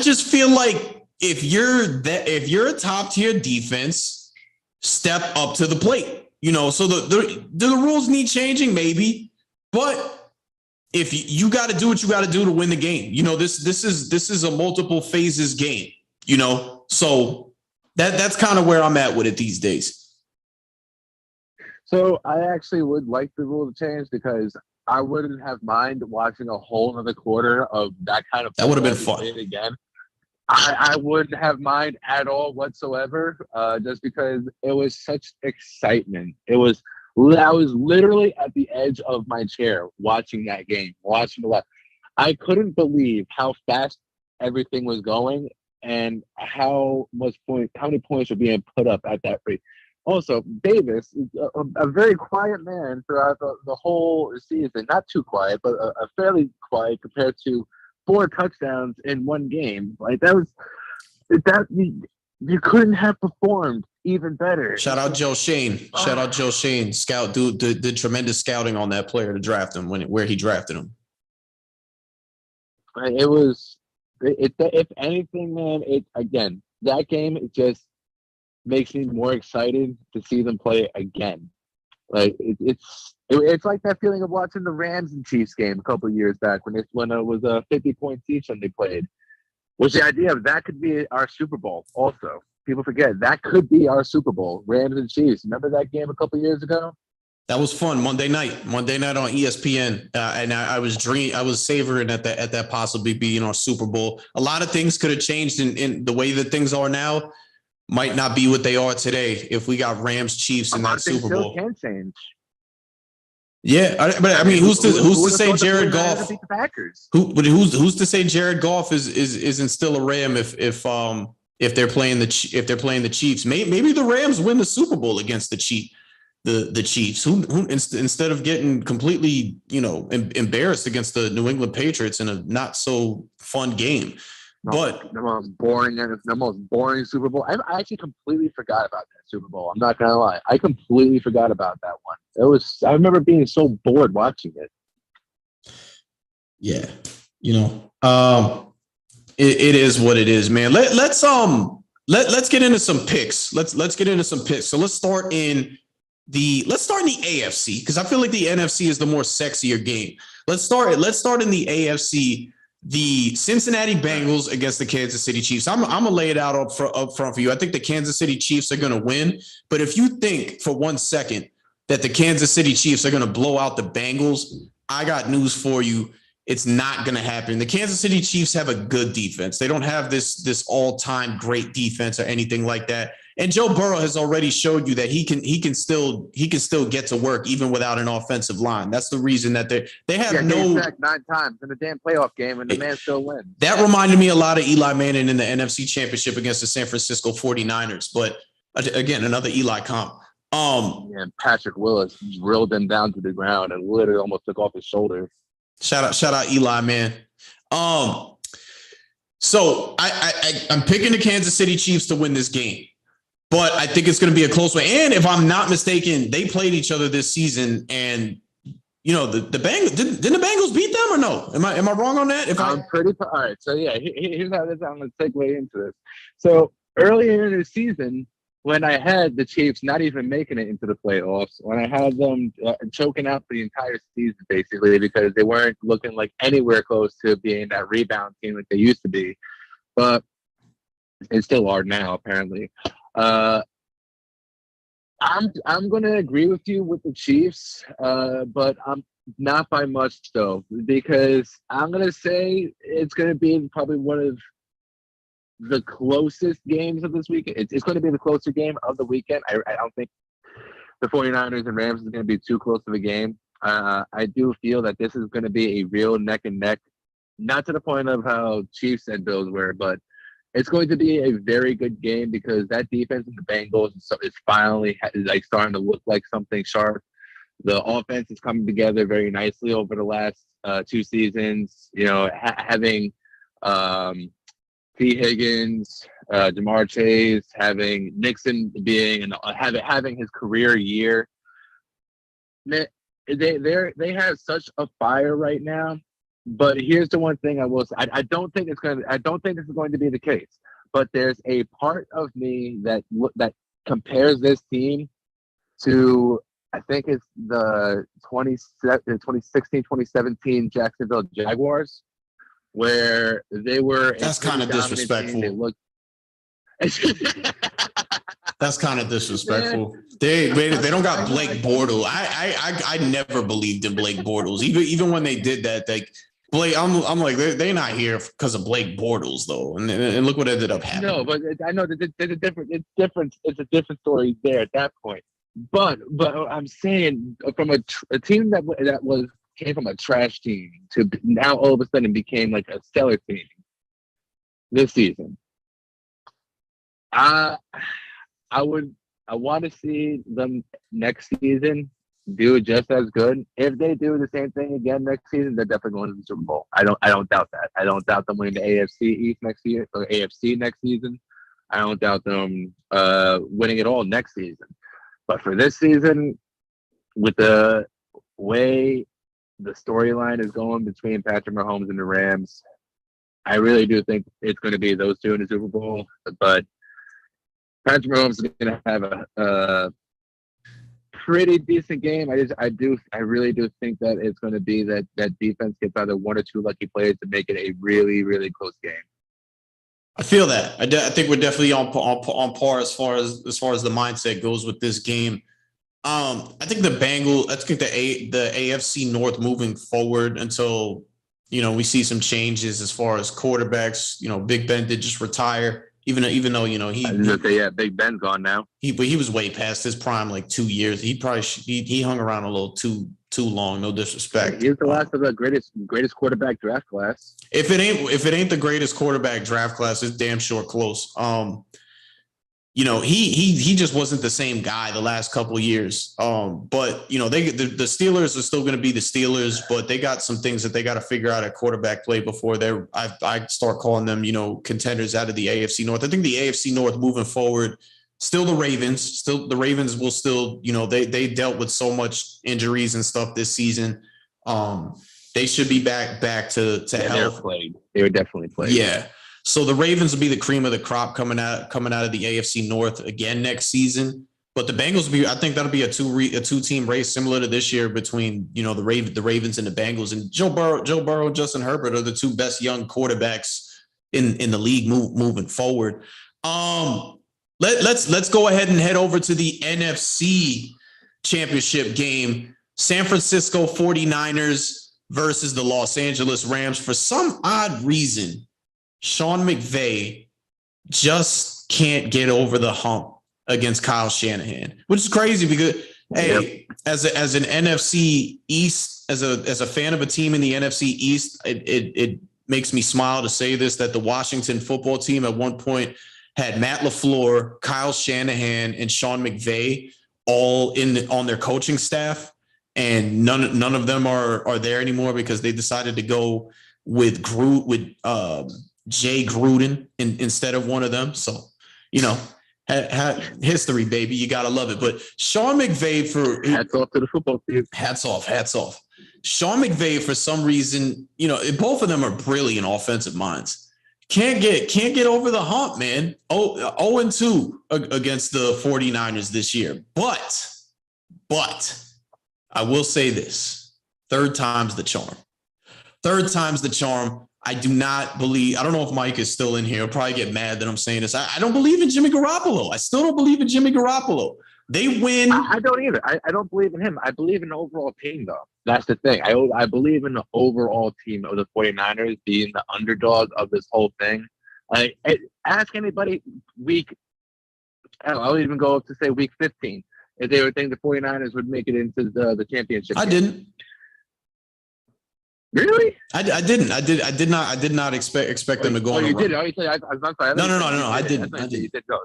just feel like if you're a top tier defense, step up to the plate. So the rules need changing, maybe, but if you got to do what you got to do to win the game, this is a multiple phases game. So that's kind of where I'm at with it these days. So I actually would like the rule to change because I wouldn't have mind watching a whole other quarter of that kind of. That would have been fun again. I wouldn't have mind at all whatsoever, just because it was such excitement. I was literally at the edge of my chair watching that game, watching the live. I couldn't believe how fast everything was going and how many points were being put up at that rate. Also, Davis is a very quiet man throughout the whole season. Not too quiet, but a fairly quiet compared to 4 touchdowns in one game. Like you couldn't have performed even better. Shout out Joe Shane. Scout dude did tremendous scouting on that player to draft him where he drafted him. It was if anything, man, that game just makes me more excited to see them play again. Like it's like that feeling of watching the Rams and Chiefs game a couple of years back when it was 50 points each and they played. Was the idea of that could be our Super Bowl also. People forget that could be our Super Bowl, Rams and Chiefs. Remember that game a couple of years ago? That was fun. Monday night on ESPN, and I was savoring at that possibly being our Super Bowl. A lot of things could have changed in the way that things are now. Might not be what they are today if we got Rams Chiefs in that Super Bowl. Can change. Yeah, but who's to say Jared Goff? Who's to say Jared Goff isn't still a Ram if they're playing the Chiefs? Maybe the Rams win the Super Bowl against the Chiefs. Who instead of getting completely embarrassed against the New England Patriots in a not so fun game. But the most boring Super Bowl. I actually completely forgot about that Super Bowl. I'm not gonna lie. I completely forgot about that one. I remember being so bored watching it. Yeah, it is what it is, man. Let's get into some picks. Let's get into some picks. So let's start in the AFC because I feel like the NFC is the more sexier game. Let's start in the AFC. The Cincinnati Bengals against the Kansas City Chiefs. I'm gonna lay it out up front for you. I think the Kansas City Chiefs are gonna win. But if you think for 1 second that the Kansas City Chiefs are gonna blow out the Bengals, I got news for you. It's not gonna happen. The Kansas City Chiefs have a good defense. They don't have this all-time great defense or anything like that. And Joe Burrow has already showed you that he can still get to work even without an offensive line. That's the reason that they have no sacked 9 times in a damn playoff game and the man still wins. That reminded me a lot of Eli Manning in the NFC Championship against the San Francisco 49ers. But again, another Eli comp. And Patrick Willis drilled him down to the ground and literally almost took off his shoulder. Shout out Eli, man. So I'm picking the Kansas City Chiefs to win this game. But I think it's going to be a close one. And if I'm not mistaken, they played each other this season. And, the Bengals, didn't the Bengals beat them or no? Am I wrong on that? All right. So, yeah, here's how I'm going to segue into this. So earlier in the season, when I had the Chiefs not even making it into the playoffs, when I had them choking out the entire season, basically, because they weren't looking like anywhere close to being that rebound team like they used to be. But they still are now, apparently. I'm gonna agree with you with the Chiefs, but I'm not by much though, because I'm gonna say it's gonna be probably one of the closest games of this weekend. It's going to be the closer game of the weekend. I don't think the 49ers and Rams is going to be too close of a game. I do feel that this is going to be a real neck and neck, not to the point of how Chiefs and Bills were, but it's going to be a very good game because that defense in the Bengals is finally like starting to look like something sharp. The offense is coming together very nicely over the last 2 seasons. You know, having T. Higgins, Jamar Chase, having Nixon being and having his career year. Man, they have such a fire right now. But here's the one thing I will say: I don't think this is going to be the case. But there's a part of me that compares this team to, I think it's the 2016, 2017 Jacksonville Jaguars, where they were. That's kind of disrespectful. That's kind of disrespectful. They don't got Blake Bortles. I never believed in Blake Bortles. Even when they did that, like Blake, I'm like they're not here because of Blake Bortles though, and look what ended up happening. No, but I know that there's a different. It's different. It's a different story there at that point. But I'm saying from a team that came from a trash team to now all of a sudden became like a stellar team this season. I want to see them next season do just as good. If they do the same thing again next season, they're definitely going to the Super Bowl. I don't doubt that. I don't doubt them winning the AFC East next year or AFC next season. I don't doubt them winning it all next season. But for this season, with the way the storyline is going between Patrick Mahomes and the Rams, I really do think it's going to be those two in the Super Bowl. But Patrick Mahomes is going to have a pretty decent game. I really do think that it's going to be that defense gets either one or two lucky plays to make it a really, really close game. I feel that. I think we're definitely on par as far as the mindset goes with this game. I think the Bengals. I think the AFC North moving forward until we see some changes as far as quarterbacks. Big Ben did just retire. Even though Big Ben's gone now. But he was way past his prime, like 2 years. He probably he hung around a little too long. No disrespect. He's the last of the greatest quarterback draft class. If it ain't the greatest quarterback draft class, it's damn sure close. He just wasn't the same guy the last couple of years. But the Steelers are still going to be the Steelers, but they got some things that they got to figure out at quarterback play before I start calling them, contenders out of the AFC North. I think the AFC North moving forward, still the Ravens. Still the Ravens will still, they dealt with so much injuries and stuff this season. They should be back to health. They were definitely played. Yeah. So the Ravens will be the cream of the crop coming out of the AFC North again next season. But the Bengals I think that'll be a two-team race similar to this year between the Ravens and the Bengals. And Joe Burrow and Justin Herbert are the two best young quarterbacks in the league moving forward. Let's go ahead and head over to the NFC Championship game. San Francisco 49ers versus the Los Angeles Rams. For some odd reason, Sean McVay just can't get over the hump against Kyle Shanahan, which is crazy because, as an NFC East, as a fan of a team in the NFC East, it makes me smile to say this, that the Washington football team at one point had Matt LaFleur, Kyle Shanahan, and Sean McVay all on their coaching staff, and none of them are there anymore because they decided to go with Jay Gruden instead of one of them. So, history, baby. You got to love it. But Sean McVay hats off to the football team. Hats off. Sean McVay, for some reason, both of them are brilliant offensive minds. Can't get over the hump, man. 0-2 against the 49ers this year. But I will say this. Third time's the charm. I do not believe – I don't know if Mike is still in here. He'll probably get mad that I'm saying this. I don't believe in Jimmy Garoppolo. I still don't believe in Jimmy Garoppolo. They win. I don't either. I don't believe in him. I believe in the overall team, though. That's the thing. I believe in the overall team of the 49ers being the underdog of this whole thing. Ask anybody I'll even go up to say week 15 if they would think the 49ers would make it into the championship I game. didn't. Really? I didn't. I did not expect them to go on a you run. did. I'm sorry. No. I didn't. You did go.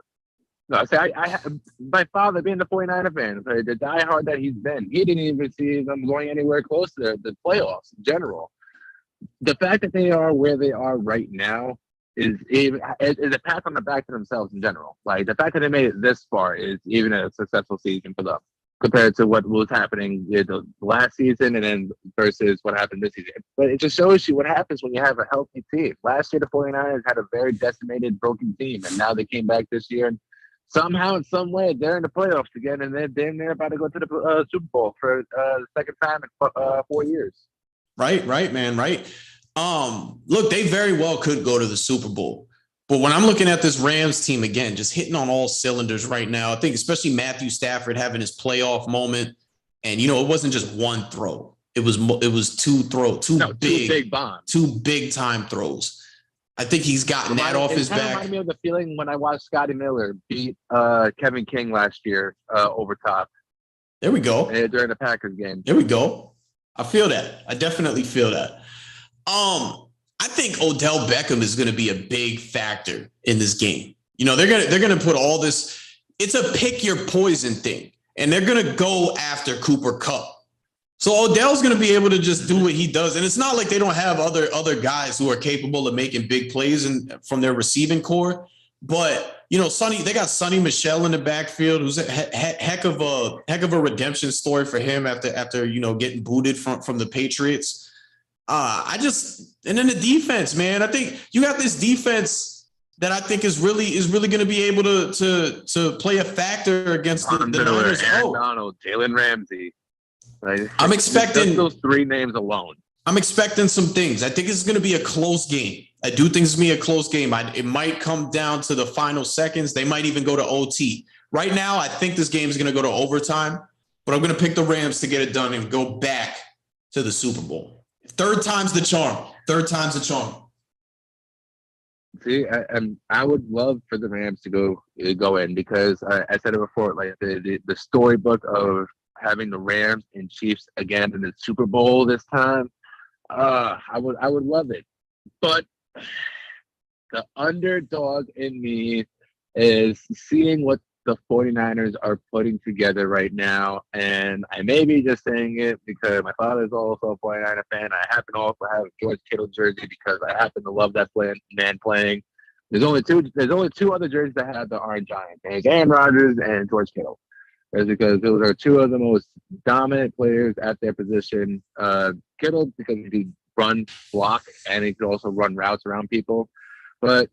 No, I say I my father being the 49er fan, the diehard that he's been, he didn't even see them going anywhere close to the playoffs in general. The fact that they are where they are right now is a pat on the back to themselves in general. Like the fact that they made it this far is even a successful season for them compared to what was happening the last season and then versus what happened this season. But it just shows you what happens when you have a healthy team. Last year, the 49ers had a very decimated, broken team, and now they came back this year and somehow, in some way, they're in the playoffs again, and they're about to go to the Super Bowl for the second time in 4 years. Right, man, right. Look, they very well could go to the Super Bowl. But when I'm looking at this Rams team again, just hitting on all cylinders right now, I think especially Matthew Stafford having his playoff moment, and it wasn't just one throw; it was two big bombs, 2 big time throws. I think he's gotten that off his back. It reminded me of the feeling when I watched Scotty Miller beat Kevin King last year over top. There we go. During the Packers game. There we go. I feel that. I definitely feel that. I think Odell Beckham is going to be a big factor in this game. They're gonna put all this. It's a pick your poison thing, and they're gonna go after Cooper Kupp. So Odell's going to be able to just do what he does. And it's not like they don't have other guys who are capable of making big plays from their receiving core. But, they got Sonny Michel in the backfield, who's a heck of a redemption story for him after getting booted from the Patriots. And then the defense, man, I think you got this defense that I think is really going to be able to play a factor against the Niners. Donald, Jalen Ramsey. I'm expecting those 3 names alone. I'm expecting some things. I think it's going to be a close game. I do think it's going to be a close game. It might come down to the final seconds. They might even go to OT. Right now, I think this game is going to go to overtime, but I'm going to pick the Rams to get it done and go back to the Super Bowl. Third time's the charm. See, I would love for the Rams to go in because I said it before, like the storybook of having the Rams and Chiefs again in the Super Bowl this time, I would love it. But the underdog in me is seeing what the 49ers are putting together right now. And I may be just saying it because my father is also a 49er fan. I happen to also have a George Kittle jersey because I happen to love that man playing. There's only two other jerseys that have the orange giant. It's Aaron Rodgers and George Kittle. Is because those are 2 of the most dominant players at their position. Kittle, because he could run, block, and he could also run routes around people. But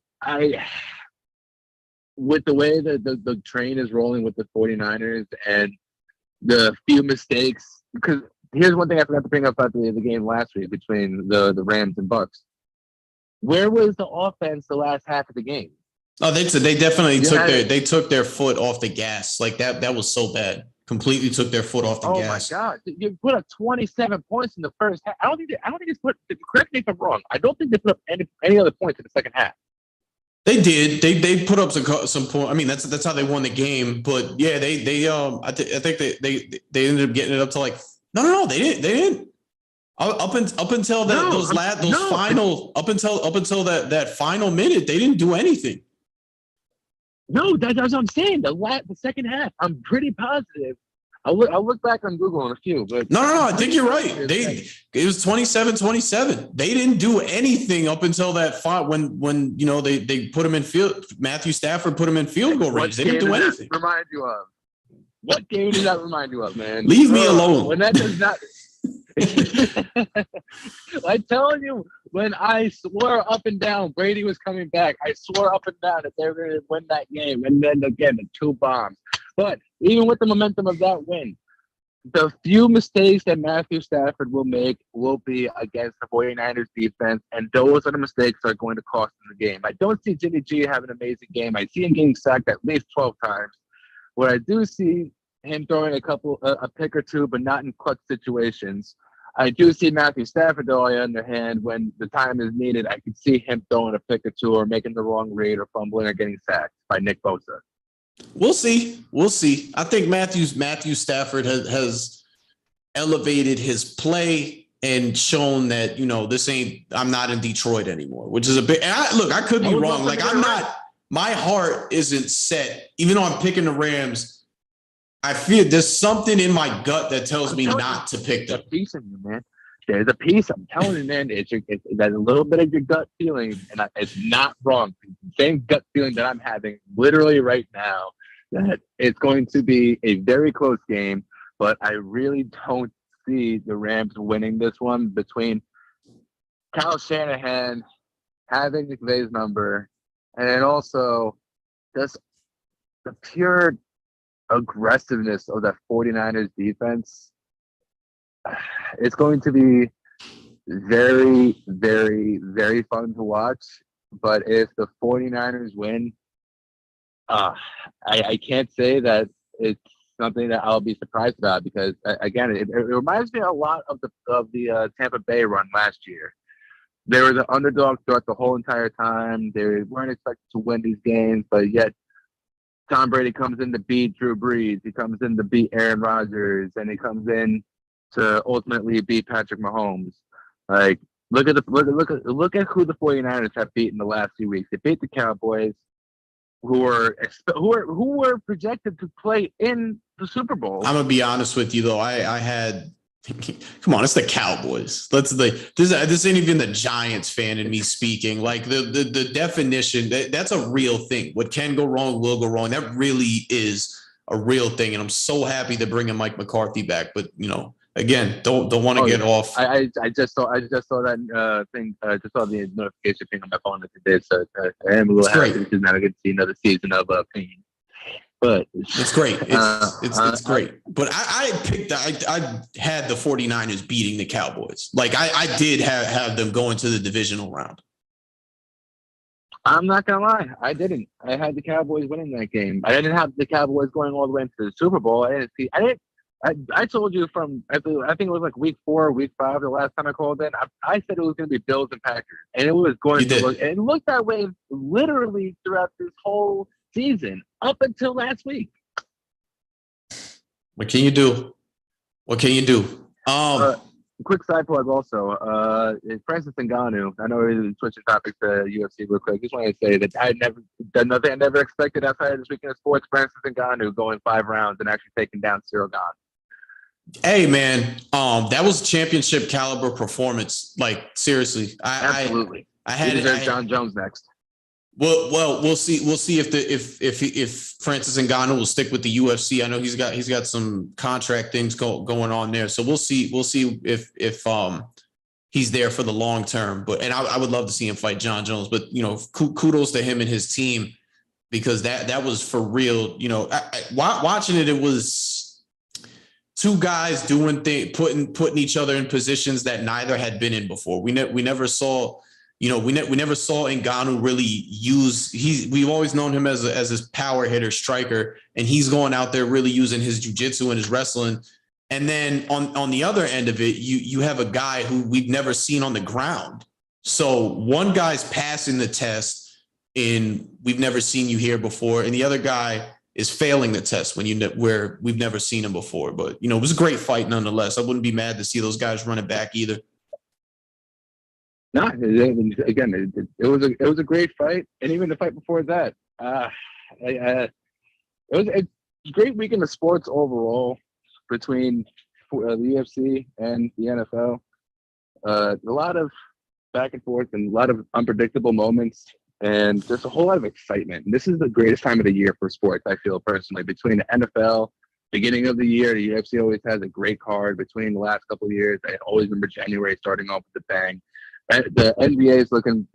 with the way that the train is rolling with the 49ers and the few mistakes, because here's one thing I forgot to bring up about the game last week between the Rams and Bucks. Where was the offense the last half of the game? Oh, they definitely took their foot off the gas. Like that was so bad. Completely took their foot off the gas. Oh my God! You put up 27 points in the first half. I don't think it's put. Correct me if I'm wrong. I don't think they put up any other points in the second half. They did. They put up some points. I mean, that's how they won the game. But yeah, I think they ended up getting it up to like no they didn't. Up until that final minute, they didn't do anything. No, that's what I'm saying. The second half, I'm pretty positive. I'll look back on Google on a few, but no. I think you're right. It was 27-27. They didn't do anything up until that fight when they put him in field. Matthew Stafford put him in field goal range. They didn't do anything. Remind you of what game did that remind you of, man? Leave me alone. When that does not. I'm telling you, when I swore up and down Brady was coming back, I swore up and down that they were going to win that game. And then again, the 2 bombs. But even with the momentum of that win, the few mistakes that Matthew Stafford will make will be against the 49ers defense. And those are the mistakes that are going to cost him the game. I don't see Jimmy G have an amazing game. I see him getting sacked at least 12 times. What I do see him throwing a pick or two, but not in clutch situations. I do see Matthew Stafford, though, on the other hand, when the time is needed, I could see him throwing a pick or two or making the wrong read or fumbling or getting sacked by Nick Bosa. We'll see. We'll see. I think Matthew Stafford has elevated his play and shown that, I'm not in Detroit anymore, which is a bit. I could be wrong. Like, I'm not. My heart isn't set. Even though I'm picking the Rams, I feel there's something in my gut that tells me not to pick them. There's a piece in you, man. There's a piece. I'm telling you, man. It's there's a little bit of your gut feeling, and it's not wrong. It's the same gut feeling that I'm having literally right now, that it's going to be a very close game, but I really don't see the Rams winning this one between Kyle Shanahan having McVay's number, and then also just the pure aggressiveness of that 49ers defense. It's going to be very, very, very fun to watch. But if the 49ers win, I can't say that it's something that I'll be surprised about, because, again, it reminds me a lot of the Tampa Bay run last year. They were the underdog throughout the whole entire time. They weren't expected to win these games, but yet Tom Brady comes in to beat Drew Brees. He comes in to beat Aaron Rodgers, and he comes in to ultimately beat Patrick Mahomes. Like, look at who the 49ers have beat in the last few weeks. They beat the Cowboys, who were projected to play in the Super Bowl. I'm gonna be honest with you, though. I had. Come on, it's the Cowboys. This ain't even the Giants fan in me speaking. Like, the definition, that's a real thing. What can go wrong will go wrong. That really is a real thing, and I'm so happy they're bringing Mike McCarthy back. But again, don't want to get off. I just saw that thing. I just saw the notification thing on my phone that they did. So I am a little happy because now I get to see another season of pain. But it's great. It's great. But I had the 49ers beating the Cowboys. Like, I did have them going to the divisional round. I'm not gonna lie, I didn't. I had the Cowboys winning that game. I didn't have the Cowboys going all the way into the Super Bowl. I told you I think it was like week 4, week 5, the last time I called in. I said it was going to be Bills and Packers, and it was going to look. And it looked that way literally throughout this whole season up until last week. What can you do? Quick side plug also. Francis Ngannou. I know we're switching topics to UFC real quick. Just wanted to say that I never done nothing I never expected outside of this weekend of sports. Francis Ngannou going 5 rounds and actually taking down Cyril Gane. Hey, man, that was championship caliber performance. Like, seriously, Absolutely. I had John Jones next. Well, we'll see. We'll see if Francis Ngannou will stick with the UFC. I know he's got some contract things going on there, so we'll see. We'll see if he's there for the long term. But I would love to see him fight John Jones. But kudos to him and his team, because that was for real. Watching it was two guys doing things, putting each other in positions that neither had been in before. We never saw. We never saw Ngannou really use. We've always known him as his power hitter, striker, and he's going out there really using his jiu-jitsu and his wrestling. And then on the other end of it, you have a guy who we've never seen on the ground. So one guy's passing the test, and we've never seen you here before, and the other guy is failing the test where we've never seen him before. But it was a great fight nonetheless. I wouldn't be mad to see those guys run it back either. No, again, it was a great fight, and even the fight before that, it was a great weekend of sports overall between the UFC and the NFL. A lot of back and forth and a lot of unpredictable moments, and there's a whole lot of excitement. And this is the greatest time of the year for sports, I feel personally. Between the NFL, beginning of the year, the UFC always has a great card. Between the last couple of years, I always remember January starting off with a bang. The NBA is looking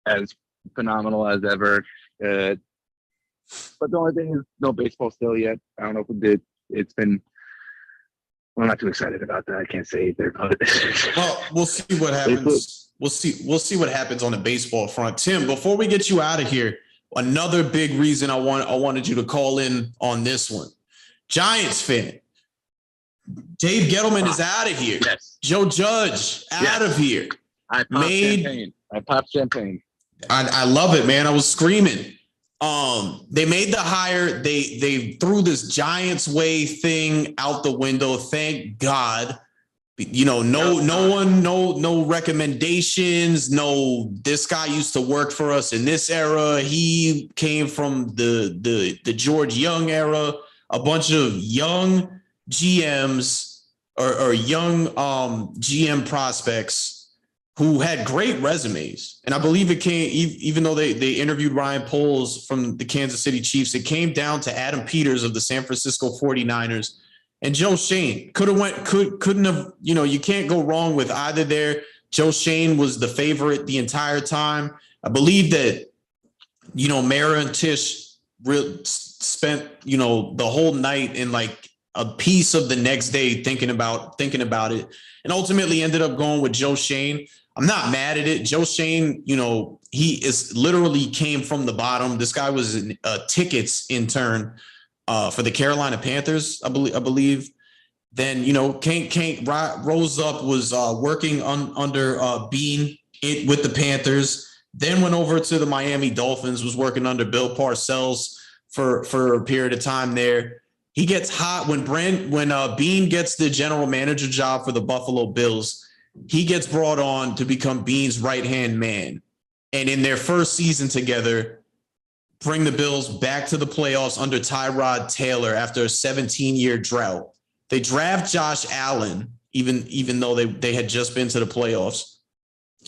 as phenomenal as ever. But the only thing is no baseball still yet. I don't know if it did. It's been. I'm not too excited about that. I can't say either. Well, we'll see what happens. We'll see what happens on the baseball front. Tim, before we get you out of here, another big reason I wanted you to call in on this one. Giants fan. Dave Gettleman is out of here. Yes. Joe Judge out of here. I popped champagne. I love it, man. I was screaming. They made the hire. They threw this Giants way thing out the window. Thank God. No recommendations. No, this guy used to work for us in this era. He came from the George Young era. A bunch of young GMs or young GM prospects who had great resumes. And I believe it came, even though they interviewed Ryan Poles from the Kansas City Chiefs, it came down to Adam Peters of the San Francisco 49ers and Joe Shane. Couldn't have, you can't go wrong with either there. Joe Shane was the favorite the entire time. I believe that, Mara and Tisch spent, the whole night in like a piece of the next day thinking about it, and ultimately ended up going with Joe Shane. I'm not mad at it. Joe Shane, he is literally came from the bottom. This guy was a tickets intern for the Carolina Panthers, I believe. Then, Kane rose up, was working under Bean with the Panthers, then went over to the Miami Dolphins, was working under Bill Parcells for a period of time there. He gets hot when Bean gets the general manager job for the Buffalo Bills. He gets brought on to become Bean's right-hand man. And in their first season together, bring the Bills back to the playoffs under Tyrod Taylor after a 17-year drought. They draft Josh Allen, even though they had just been to the playoffs.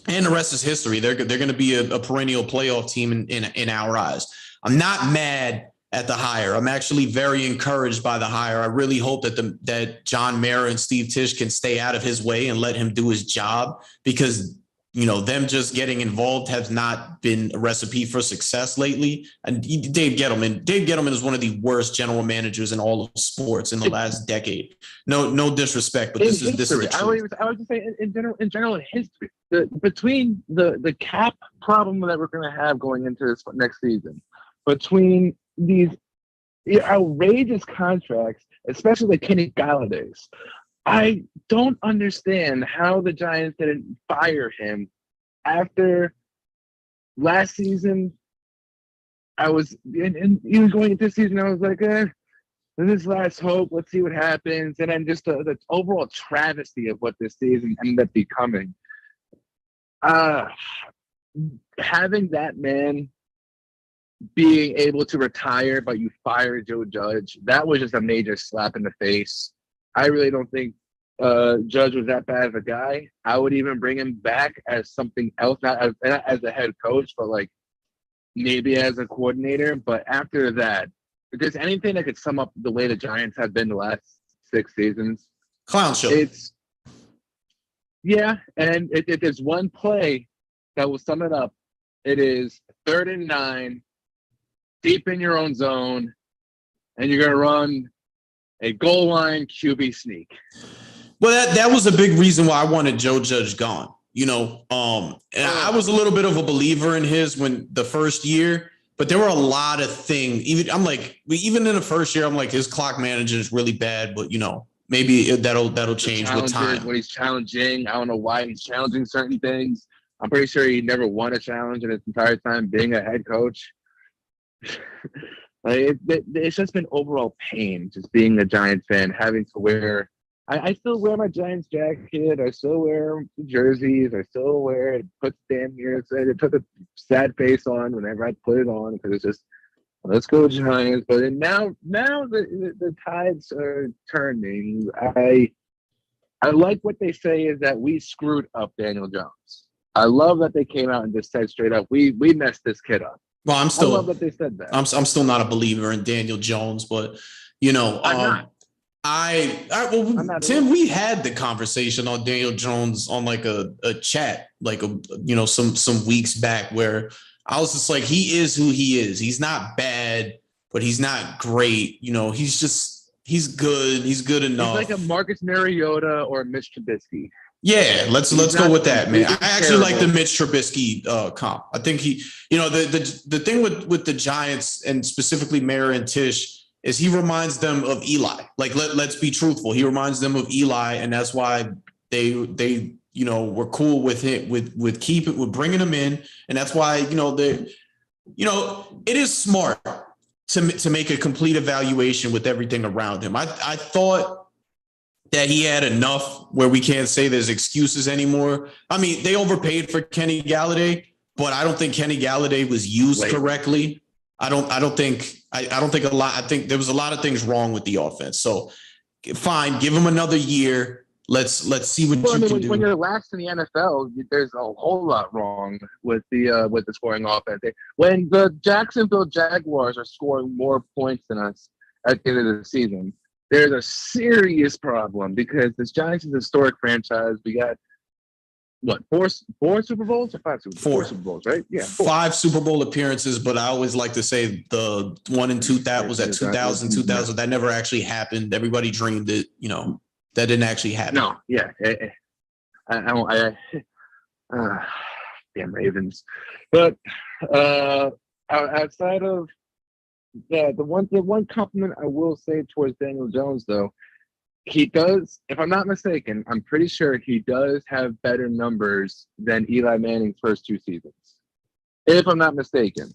And the rest is history. They're going to be a perennial playoff team in our eyes. I'm not mad at the hire. I'm actually very encouraged by the hire. I really hope that John Mara and Steve Tisch can stay out of his way and let him do his job, because them just getting involved has not been a recipe for success lately. And Dave Gettleman is one of the worst general managers in all of sports in the last decade. No disrespect, but this is the truth. I would just say in general in history, between the cap problem that we're going to have going into this next season, between these outrageous contracts, especially like Kenny Galladay's, I don't understand how the Giants didn't fire him after last season. I was, and even going into this season, I was like, this is last hope. Let's see what happens. And then just the overall travesty of what this season ended up becoming. Having that man being able to retire, but you fire Joe Judge, that was just a major slap in the face. I really don't think Judge was that bad of a guy. I would even bring him back as something else, not as a head coach, but like maybe as a coordinator. But after that, if there's anything that could sum up the way the Giants have been the last 6 seasons, clown show. And if there's one play that will sum it up, it is 3rd and 9, deep in your own zone, and you're going to run a goal line QB sneak. Well, that was a big reason why I wanted Joe Judge gone. And I was a little bit of a believer in his when the first year, but there were a lot of things. Even in the first year, I'm like, his clock management is really bad, but maybe that'll change with time. When he's challenging, I don't know why he's challenging certain things. I'm pretty sure he never won a challenge in his entire time being a head coach. It's just been overall pain just being a Giants fan, having to wear. I still wear my Giants jacket. I still wear jerseys. I still wear it. Puts damn here. It put a sad face on whenever I put it on because it's just, let's go Giants. But now the tides are turning. I like what they say is that we screwed up Daniel Jones. I love that they came out and just said straight up, we messed this kid up. Well, I love that they said that. I'm still not a believer in Daniel Jones, but I'm not. Tim, we had the conversation on Daniel Jones on like a chat, like some weeks back, where I was just like, he is who he is. He's not bad, but he's not great. He's good. He's good enough. He's like a Marcus Mariota or a Mitch Trubisky. Yeah, let's go with that, man. I actually like the Mitch Trubisky comp. I think he, the thing with the Giants and specifically Mara and Tisch is he reminds them of Eli. Like, let's be truthful. He reminds them of Eli, and that's why they were cool with it, with bringing him in, and that's why it is smart to make a complete evaluation with everything around him. I thought that he had enough where we can't say there's excuses anymore. I mean, they overpaid for Kenny Galladay, but I don't think Kenny Galladay was used correctly. I think there was a lot of things wrong with the offense. So fine, give him another year. Let's see what you can do. When you're last in the NFL, there's a whole lot wrong with the scoring offense. When the Jacksonville Jaguars are scoring more points than us at the end of the season, there's a serious problem because this Giants is a historic franchise. We got four Super Bowls or 5 Super Bowls? 4 Super Bowls, right? Yeah, 4. 5 Super Bowl appearances, but I always like to say the 1 and 2 that was at 2000. That never actually happened. Everybody dreamed it. That didn't actually happen. No, yeah. Damn Ravens. But outside of the one compliment I will say towards Daniel Jones, though, he does, if I'm not mistaken, I'm pretty sure he does have better numbers than Eli Manning's first 2 seasons. If I'm not mistaken.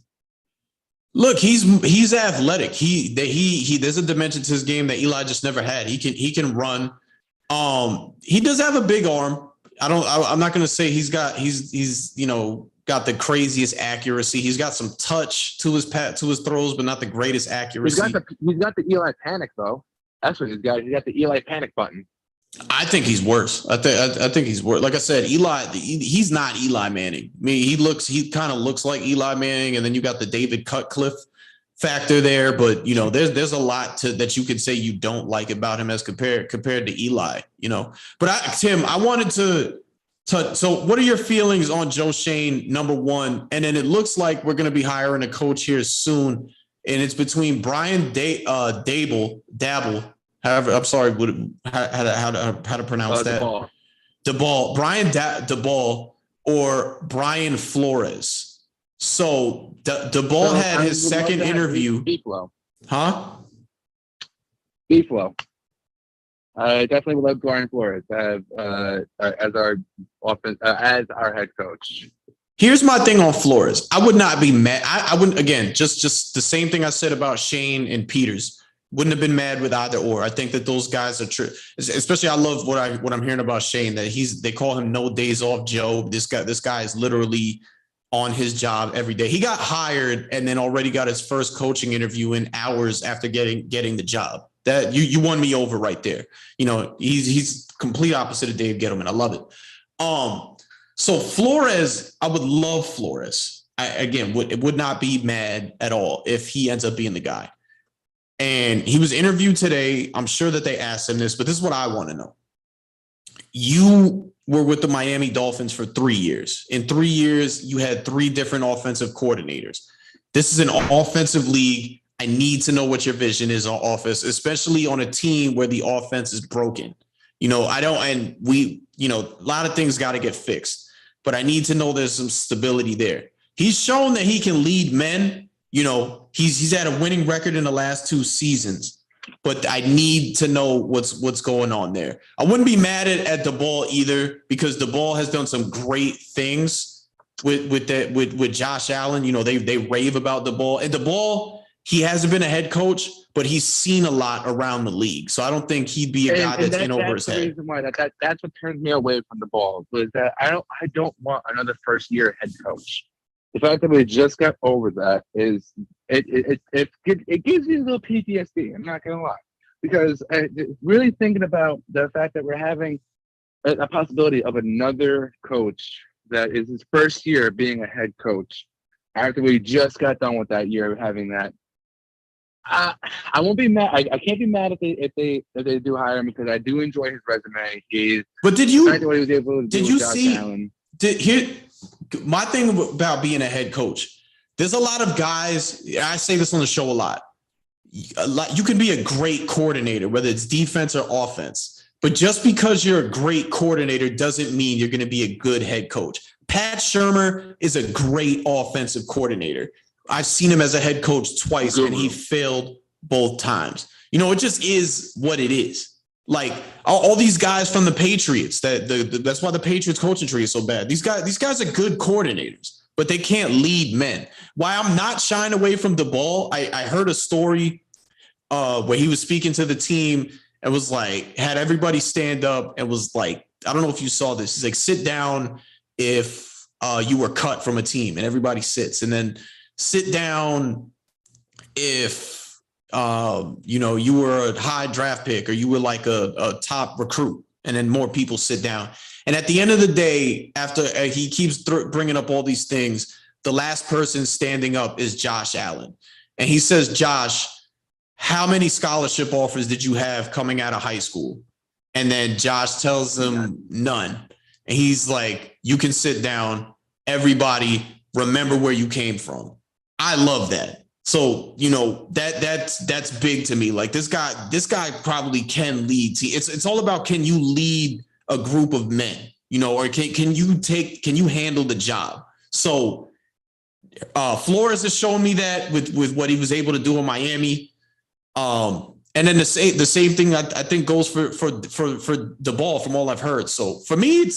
Look, he's athletic. There's a dimension to his game that Eli just never had. He can run. He does have a big arm. I'm not going to say he's got the craziest accuracy. He's got some touch to his throws, but not the greatest accuracy. He's got the Eli panic though. That's what he's got. He's got the Eli panic button. I think he's worse. I think he's worse. Like I said, Eli, he's not Eli Manning. I mean, he kind of looks like Eli Manning, and then you got the David Cutcliffe factor there, but there's a lot that you could say you don't like about him as compared to Eli, But Tim, I wanted to so what are your feelings on Joe Schoen, number one? And then it looks like we're going to be hiring a coach here soon, and it's between Brian Dabble. However, I'm sorry, how to pronounce that? DeBall. Brian DeBall or Brian Flores. So DeBall had his second interview. Beeflo. Huh? Beeflo. I definitely would love Brian Flores as our head coach. Here's my thing on Flores. I would not be mad. I wouldn't, again, just the same thing I said about Shane and Peters. Wouldn't have been mad with either or. I think that those guys are true. Especially, I love what I'm hearing about Shane, that they call him no days off Joe. This guy is literally on his job every day. He got hired and then already got his first coaching interview in hours after getting the job. That you won me over right there. He's complete opposite of Dave Gettleman. I love it. So Flores, I would love Flores. I would not be mad at all if he ends up being the guy. And he was interviewed today. I'm sure that they asked him this, but this is what I want to know. You were with the Miami Dolphins for 3 years. In 3 years, you had 3 different offensive coordinators. This is an offensive league. I need to know what your vision is on offense, especially on a team where the offense is broken. A lot of things got to get fixed, but I need to know there's some stability there. He's shown that he can lead men. He's had a winning record in the last 2 seasons. But I need to know what's going on there. I wouldn't be mad at DeBall either, because DeBall has done some great things with Josh Allen. They rave about DeBall. And DeBall, he hasn't been a head coach, but he's seen a lot around the league. So I don't think he'd be a guy that's in over his head. That's the reason why that's what turns me away from DeBall, was that I don't want another first year head coach. The fact that we just got over that is it gives you a little PTSD. I'm not gonna lie, because really thinking about the fact that we're having a possibility of another coach that is his first year being a head coach after we just got done with that year of having that. I won't be mad. I can't be mad if they do hire him, because I do enjoy his resume. But did you? What he was able to do with Josh Allen. My thing about being a head coach, there's a lot of guys, I say this on the show a lot. You can be a great coordinator, whether it's defense or offense, but just because you're a great coordinator doesn't mean you're going to be a good head coach. Pat Shurmur is a great offensive coordinator. I've seen him as a head coach twice, and he failed both times. It just is what it is. Like all these guys from the Patriots, that's why the Patriots coaching tree is so bad. These guys are good coordinators, but they can't lead men. Why I'm not shying away from the ball. I heard a story where he was speaking to the team and was like, had everybody stand up and was like, I don't know if you saw this. He's like, sit down if you were cut from a team, and everybody sits, and then sit down if you were a high draft pick or you were like a top recruit, and then more people sit down. And at the end of the day, after he keeps bringing up all these things, the last person standing up is Josh Allen. And he says, Josh, how many scholarship offers did you have coming out of high school? And then Josh tells him none. And he's like, you can sit down. Everybody remember where you came from. I love that. So, that's big to me. Like this guy probably can lead. It's all about, can you lead a group of men, or can you handle the job? So Flores has shown me that with what he was able to do in Miami. And then the same thing I think goes for the ball from all I've heard. So for me,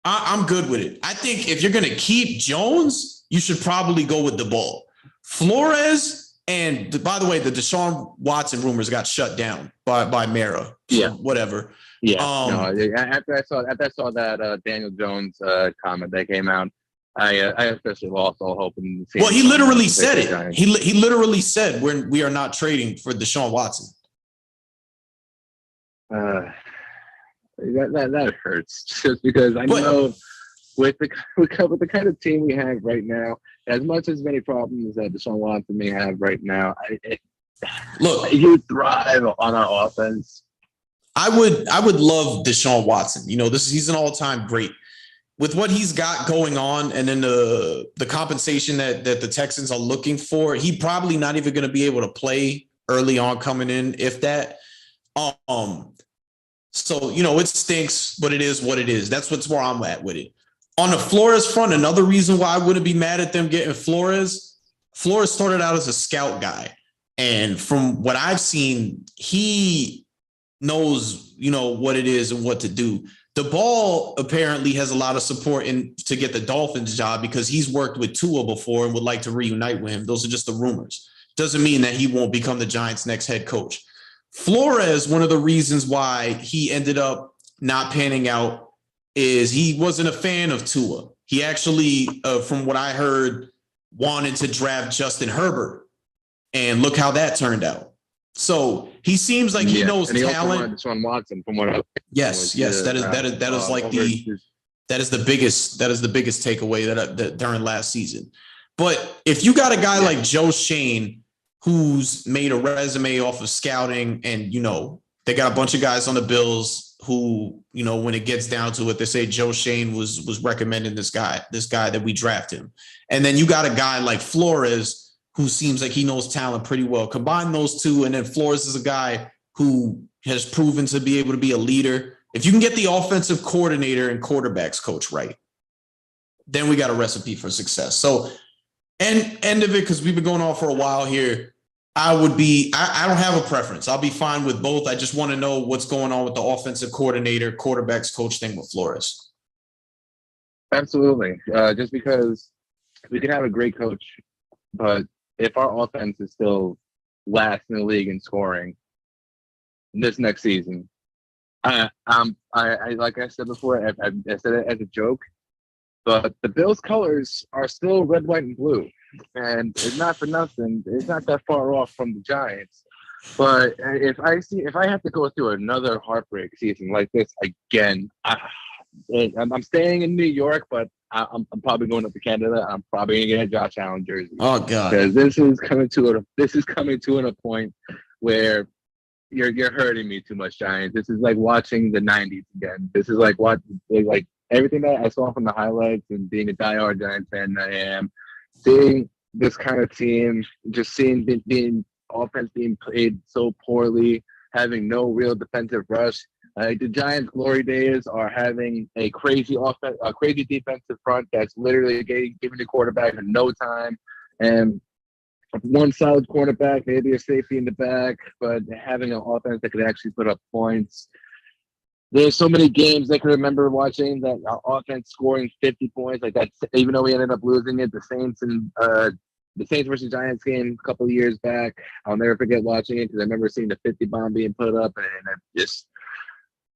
I'm good with it. I think if you're going to keep Jones, you should probably go with the ball. Flores, and by the way, the Deshaun Watson rumors got shut down by Mara. Yeah. Whatever. Yeah. After I saw that Daniel Jones comment that came out, I especially lost all hope in the team. Well, he literally said it. He literally said we are not trading for Deshaun Watson. That hurts just because I know with the kind of team we have right now, as much as many problems that Deshaun Watson may have right now, you thrive on our offense. I would love Deshaun Watson. He's an all-time great. With what he's got going on, and then the compensation that the Texans are looking for, he probably not even going to be able to play early on coming in, if that. So it stinks, but it is what it is. That's where I'm at with it. On the Flores front, another reason why I wouldn't be mad at them getting Flores started out as a scout guy, and from what I've seen, he knows what it is and what to do. The ball apparently has a lot of support to get the Dolphins job because he's worked with Tua before and would like to reunite with him. Those are just the rumors. Doesn't mean that he won't become the Giants' next head coach. Flores, one of the reasons why he ended up not panning out is he wasn't a fan of Tua. He actually, from what I heard, wanted to draft Justin Herbert. And look how that turned out. So he seems like he knows talent. Also wanted Deshaun Watson, from what I yes, that is the biggest takeaway that during last season. But if you got a guy like Joe Shane, who's made a resume off of scouting, and they got a bunch of guys on the Bills who, when it gets down to it, they say Joe Shane was recommending this guy that we draft him, and then you got a guy like Flores, who seems like he knows talent pretty well. Combine those two, and then Flores is a guy who has proven to be able to be a leader. If you can get the offensive coordinator and quarterbacks coach right, then we got a recipe for success. So, end of it, because we've been going on for a while here, I don't have a preference. I'll be fine with both. I just want to know what's going on with the offensive coordinator, quarterbacks coach thing with Flores. Absolutely. Just because we could have a great coach, but if our offense is still last in the league in scoring this next season, I like I said before, I said it as a joke, but the Bills' colors are still red, white, and blue, and it's not for nothing. It's not that far off from the Giants. But if I have to go through another heartbreak season like this again, I'm staying in New York, but I'm probably going up to Canada. I'm probably gonna get a Josh Allen jersey. Oh God! Because this is coming to a point where you're hurting me too much, Giants. This is like watching the '90s again. This is like everything that I saw from the highlights, and being a diehard Giants fan that I am, seeing this kind of team, just seeing being offense being played so poorly, having no real defensive rush. The Giants' glory days are having a crazy defensive front that's literally giving the quarterback no time. And one solid cornerback, maybe a safety in the back, but having an offense that could actually put up points. There's so many games I can remember watching that offense scoring 50 points like that. Even though we ended up losing it, the Saints versus Giants game a couple of years back, I'll never forget watching it because I remember seeing the 50 bomb being put up, and I just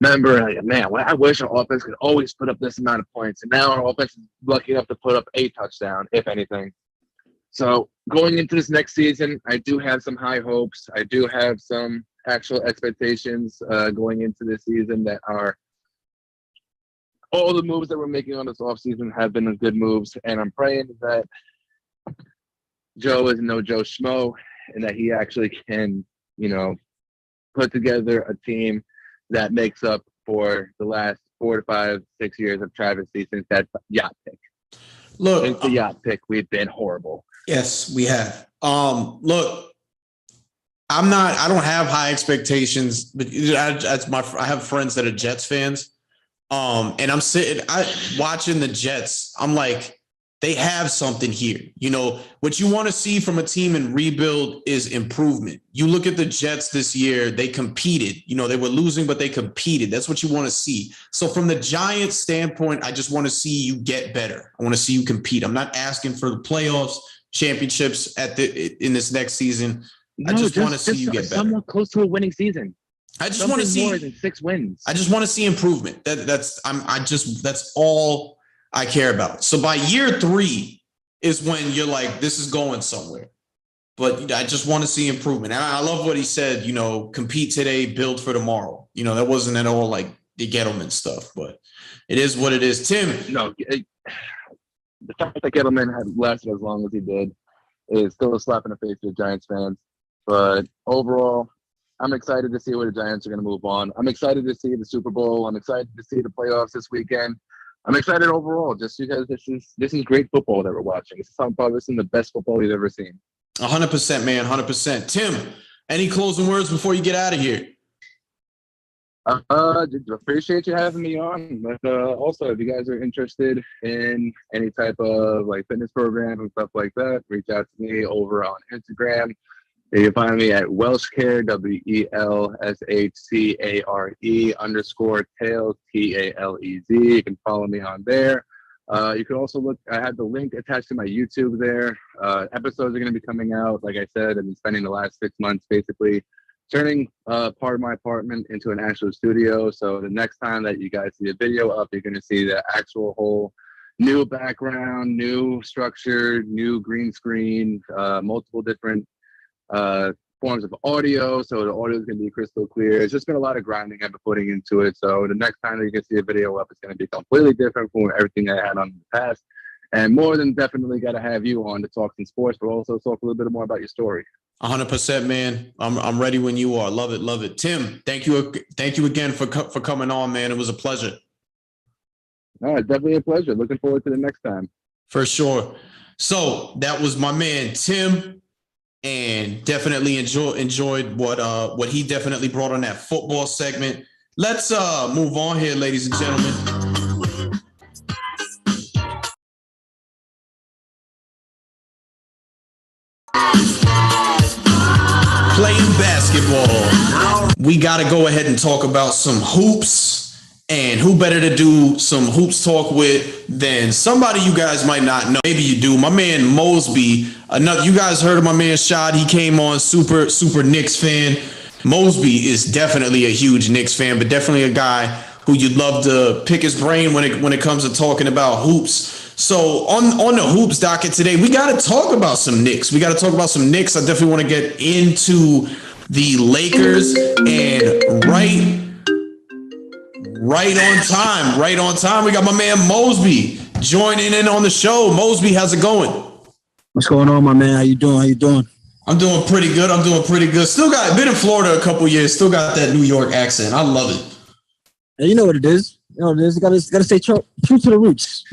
remember, like, man, I wish our offense could always put up this amount of points. And now our offense is lucky enough to put up a touchdown, if anything. So going into this next season, I do have some high hopes. I do have some actual expectations going into this season that are all the moves that we're making on this offseason have been good moves. And I'm praying that Joe is no Joe Schmo and that he actually can, put together a team that makes up for the last 4 to 5, 6 years of travesty since that yacht pick. Look, since the yacht pick, we've been horrible. Yes, we have. Look, I don't have high expectations, but I have friends that are Jets fans. And I'm watching the Jets. I'm like, they have something here. What you want to see from a team in rebuild is improvement. You look at the Jets this year, they competed. They were losing, but they competed. That's what you want to see. So from the Giants standpoint, I just want to see you get better. I want to see you compete. I'm not asking for the playoffs, championships in this next season. I just want to see you get better. Somewhat close to a winning season. I just want to see more than 6 wins. I just want to see improvement. That's all I care about. So by year 3 is when you're like, this is going somewhere. But I just want to see improvement. And I love what he said, compete today, build for tomorrow. That wasn't at all like the Gettleman stuff, but it is what it is. Tim. No, the fact that Gettleman had lasted as long as he did is still a slap in the face to the Giants fans. But overall, I'm excited to see where the Giants are going to move on. I'm excited to see the Super Bowl. I'm excited to see the playoffs this weekend. I'm excited overall just because this is great football that we're watching. This is the best football we've ever seen. 100%, man, 100%. Tim, any closing words before you get out of here? Appreciate you having me on. But also, if you guys are interested in any type of fitness programs and stuff like that, reach out to me over on Instagram. You can find me at WelshCare, WELSHCARE _Tails, TALEZ. You can follow me on there. You can also look, I have the link attached to my YouTube there. Episodes are going to be coming out. Like I said, I've been spending the last 6 months basically turning part of my apartment into an actual studio. So the next time that you guys see a video up, you're going to see the actual whole new background, new structure, new green screen, multiple different forms of audio, so the audio is going to be crystal clear. It's just been a lot of grinding I've been putting into it, so the next time that you can see a video up, it's going to be completely different from everything I had on in the past, and more than definitely got to have you on to talk some sports, but also talk a little bit more about your story. 100%, man. I'm ready when you are. Love it. Tim, thank you again for coming on, man. It was a pleasure. No, it's definitely a pleasure. Looking forward to the next time. For sure. So that was my man Tim. And definitely enjoyed what he definitely brought on that football segment. Let's move on here, ladies and gentlemen. Playing basketball. We got to go ahead and talk about some hoops. And who better to do some hoops talk with than somebody you guys might not know. Maybe you do. My man Mosby. You guys heard of my man Shad. He came on, super Knicks fan. Mosby is definitely a huge Knicks fan, but definitely a guy who you'd love to pick his brain when it comes to talking about hoops. So on the hoops docket today, we got to talk about some Knicks. I definitely want to get into the Lakers, and right on time. We got my man Mosby joining in on the show. Mosby, how's it going? What's going on, my man? How you doing? I'm doing pretty good. Still been in Florida a couple years. Still got that New York accent. I love it. And you know what it is. You gotta stay true to the roots.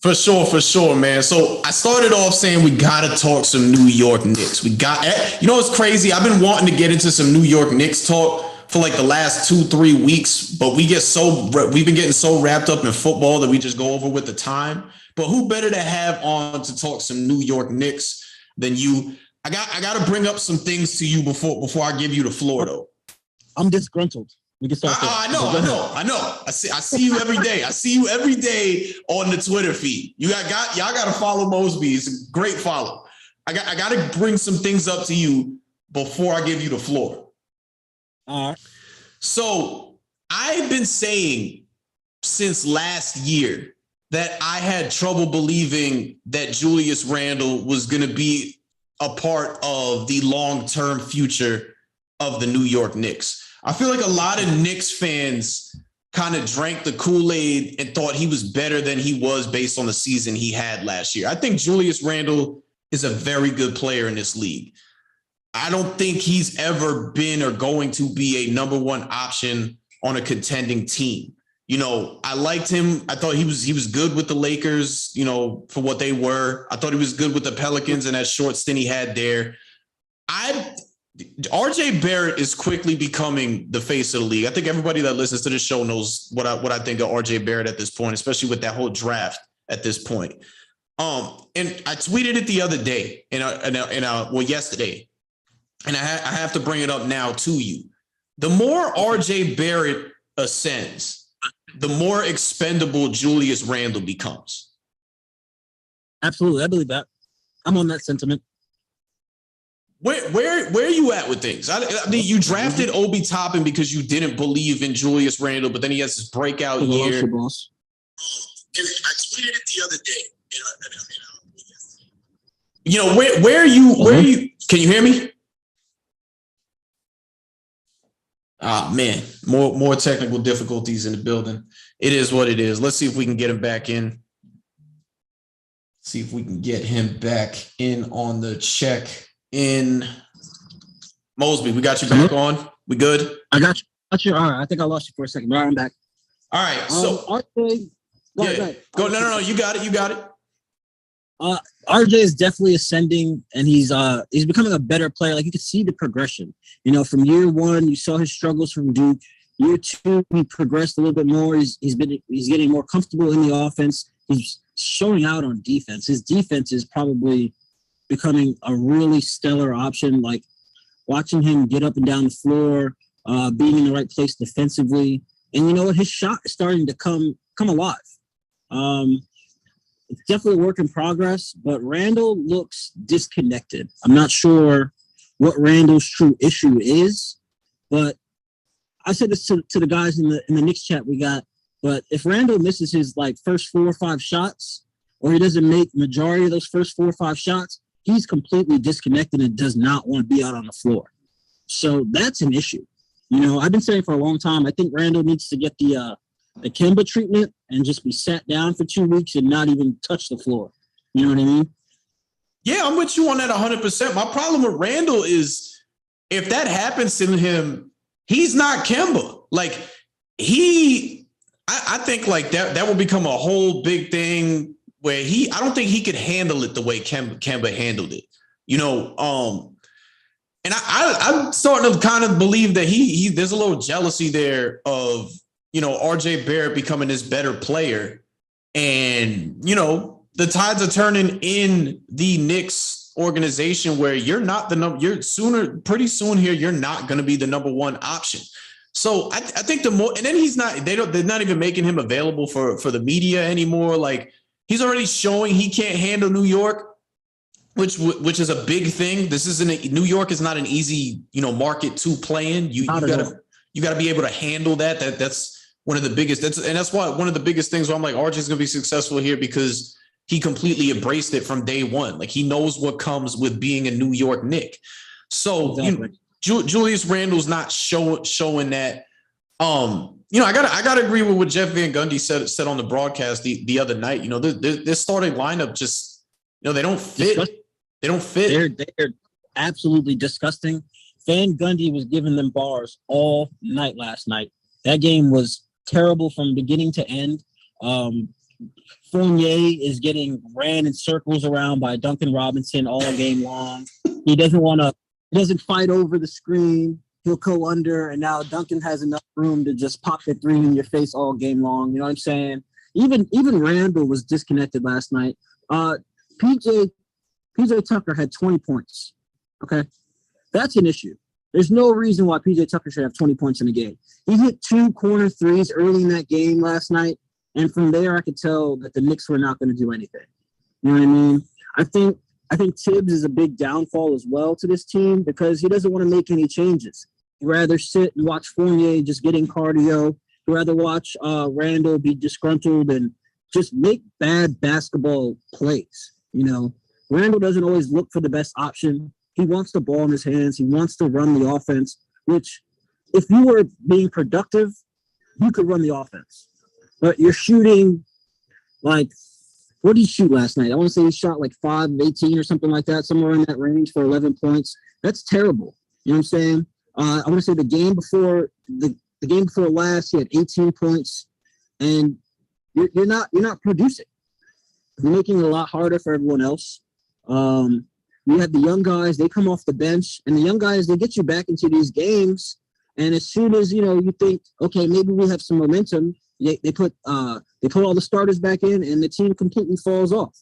For sure, man. So I started off saying we gotta talk some New York Knicks. It's crazy. I've been wanting to get into some New York Knicks talk for the last 2-3 weeks, but we've been getting so wrapped up in football that we just go over with the time. But who better to have on to talk some New York Knicks than you? I got to bring up some things to you before I give you the floor, though. I'm disgruntled. We can start. I know. I see you every day. I see you every day on the Twitter feed. Y'all got to follow Mosby. It's a great follow. I got to bring some things up to you before I give you the floor. All right. So I've been saying since last year that I had trouble believing that Julius Randle was going to be a part of the long-term future of the New York Knicks. I feel like a lot of Knicks fans kind of drank the Kool-Aid and thought he was better than he was based on the season he had last year. I think Julius Randle is a very good player in this league. I don't think he's ever been or going to be a number one option on a contending team. You know, I liked him. I thought he was good with the Lakers, you know, for what they were. I thought he was good with the Pelicans and that short stint he had there. RJ Barrett is quickly becoming the face of the league. I think everybody that listens to this show knows what I think of RJ Barrett at this point, especially with that whole draft at this point. And I tweeted it the other day yesterday, and I have to bring it up now to you. The more RJ Barrett ascends, the more expendable Julius Randle becomes. Absolutely. I believe that. I'm on that sentiment. Where are you at with things? I mean, you drafted Obi Toppin because you didn't believe in Julius Randle, but then he has this breakout year. And I tweeted it the other day. You know, where are you? Can you hear me? Man, more technical difficulties in the building. It is what it is. Let's see if we can get him back in. See if we can get him back in on the check. In Mosby, we got you back on. We good? I got you. All right. I think I lost you for a second, but I'm back. All right. So RJ, go. No. You got it. RJ is definitely ascending, and he's becoming a better player. Like, you can see the progression. You know, from year one, you saw his struggles from Duke. Year two, he progressed a little bit more. He's getting more comfortable in the offense. He's showing out on defense. His defense is probably becoming a really stellar option. Like, watching him get up and down the floor, being in the right place defensively. And you know what? His shot is starting to come alive. It's definitely a work in progress, but Randle looks disconnected. I'm not sure what Randle's true issue is, but I said this to the guys in the Knicks chat we got, but if Randle misses his first 4 or 5 shots, or he doesn't make majority of those first 4 or 5 shots, he's completely disconnected and does not want to be out on the floor. So that's an issue. You know, I've been saying for a long time, I think Randle needs to get the Kemba treatment and just be sat down for 2 weeks and not even touch the floor. You know what I mean? Yeah, I'm with you on that 100%. My problem with Randle is if that happens to him, he's not Kemba. Like, I think that will become a whole big thing where I don't think he could handle it the way Kemba handled it, you know. And I'm starting to kind of believe that there's a little jealousy there of, you know, RJ Barrett becoming this better player, and you know the tides are turning in the Knicks organization where you're not the number. Pretty soon here, you're not going to be the number one option. So I think the more, and then they're not even making him available for the media anymore. Like, he's already showing he can't handle New York, which is a big thing. New York is not an easy, you know, market to play in. You gotta be able to handle that. That's one of the biggest. That's why one of the biggest things where I'm like, RJ's gonna be successful here because he completely embraced it from day one. Like, he knows what comes with being a New York Knick. So exactly. Julius Randle's not showing that. You know, I gotta agree with what Jeff Van Gundy said on the broadcast the other night. You know, this starting lineup just, you know, they don't fit. They don't fit. They're absolutely disgusting. Van Gundy was giving them bars all night last night. That game was terrible from beginning to end. Fournier is getting ran in circles around by Duncan Robinson all game long. He doesn't fight over the screen. He'll go under, and now Duncan has enough room to just pop the three in your face all game long. You know what I'm saying? Even Randle was disconnected last night. PJ Tucker had 20 points. Okay, that's an issue. There's no reason why PJ Tucker should have 20 points in the game. He hit 2 corner threes early in that game last night, and from there I could tell that the Knicks were not going to do anything. You know what I mean? I think Tibbs is a big downfall as well to this team because he doesn't want to make any changes. He'd rather sit and watch Fournier just getting cardio. He'd rather watch Randall be disgruntled and just make bad basketball plays. You know, Randall doesn't always look for the best option. He wants the ball in his hands. He wants to run the offense, which if you were being productive, you could run the offense. But you're shooting like, what did he shoot last night? I want to say he shot like 5 of 18 or something like that, somewhere in that range for 11 points. That's terrible. You know what I'm saying? I want to say the game before last, he had 18 points, and you're not producing. You're making it a lot harder for everyone else. You have the young guys, they come off the bench, and the young guys, they get you back into these games. And as soon as, you think, okay, maybe we have some momentum, they put all the starters back in, and the team completely falls off.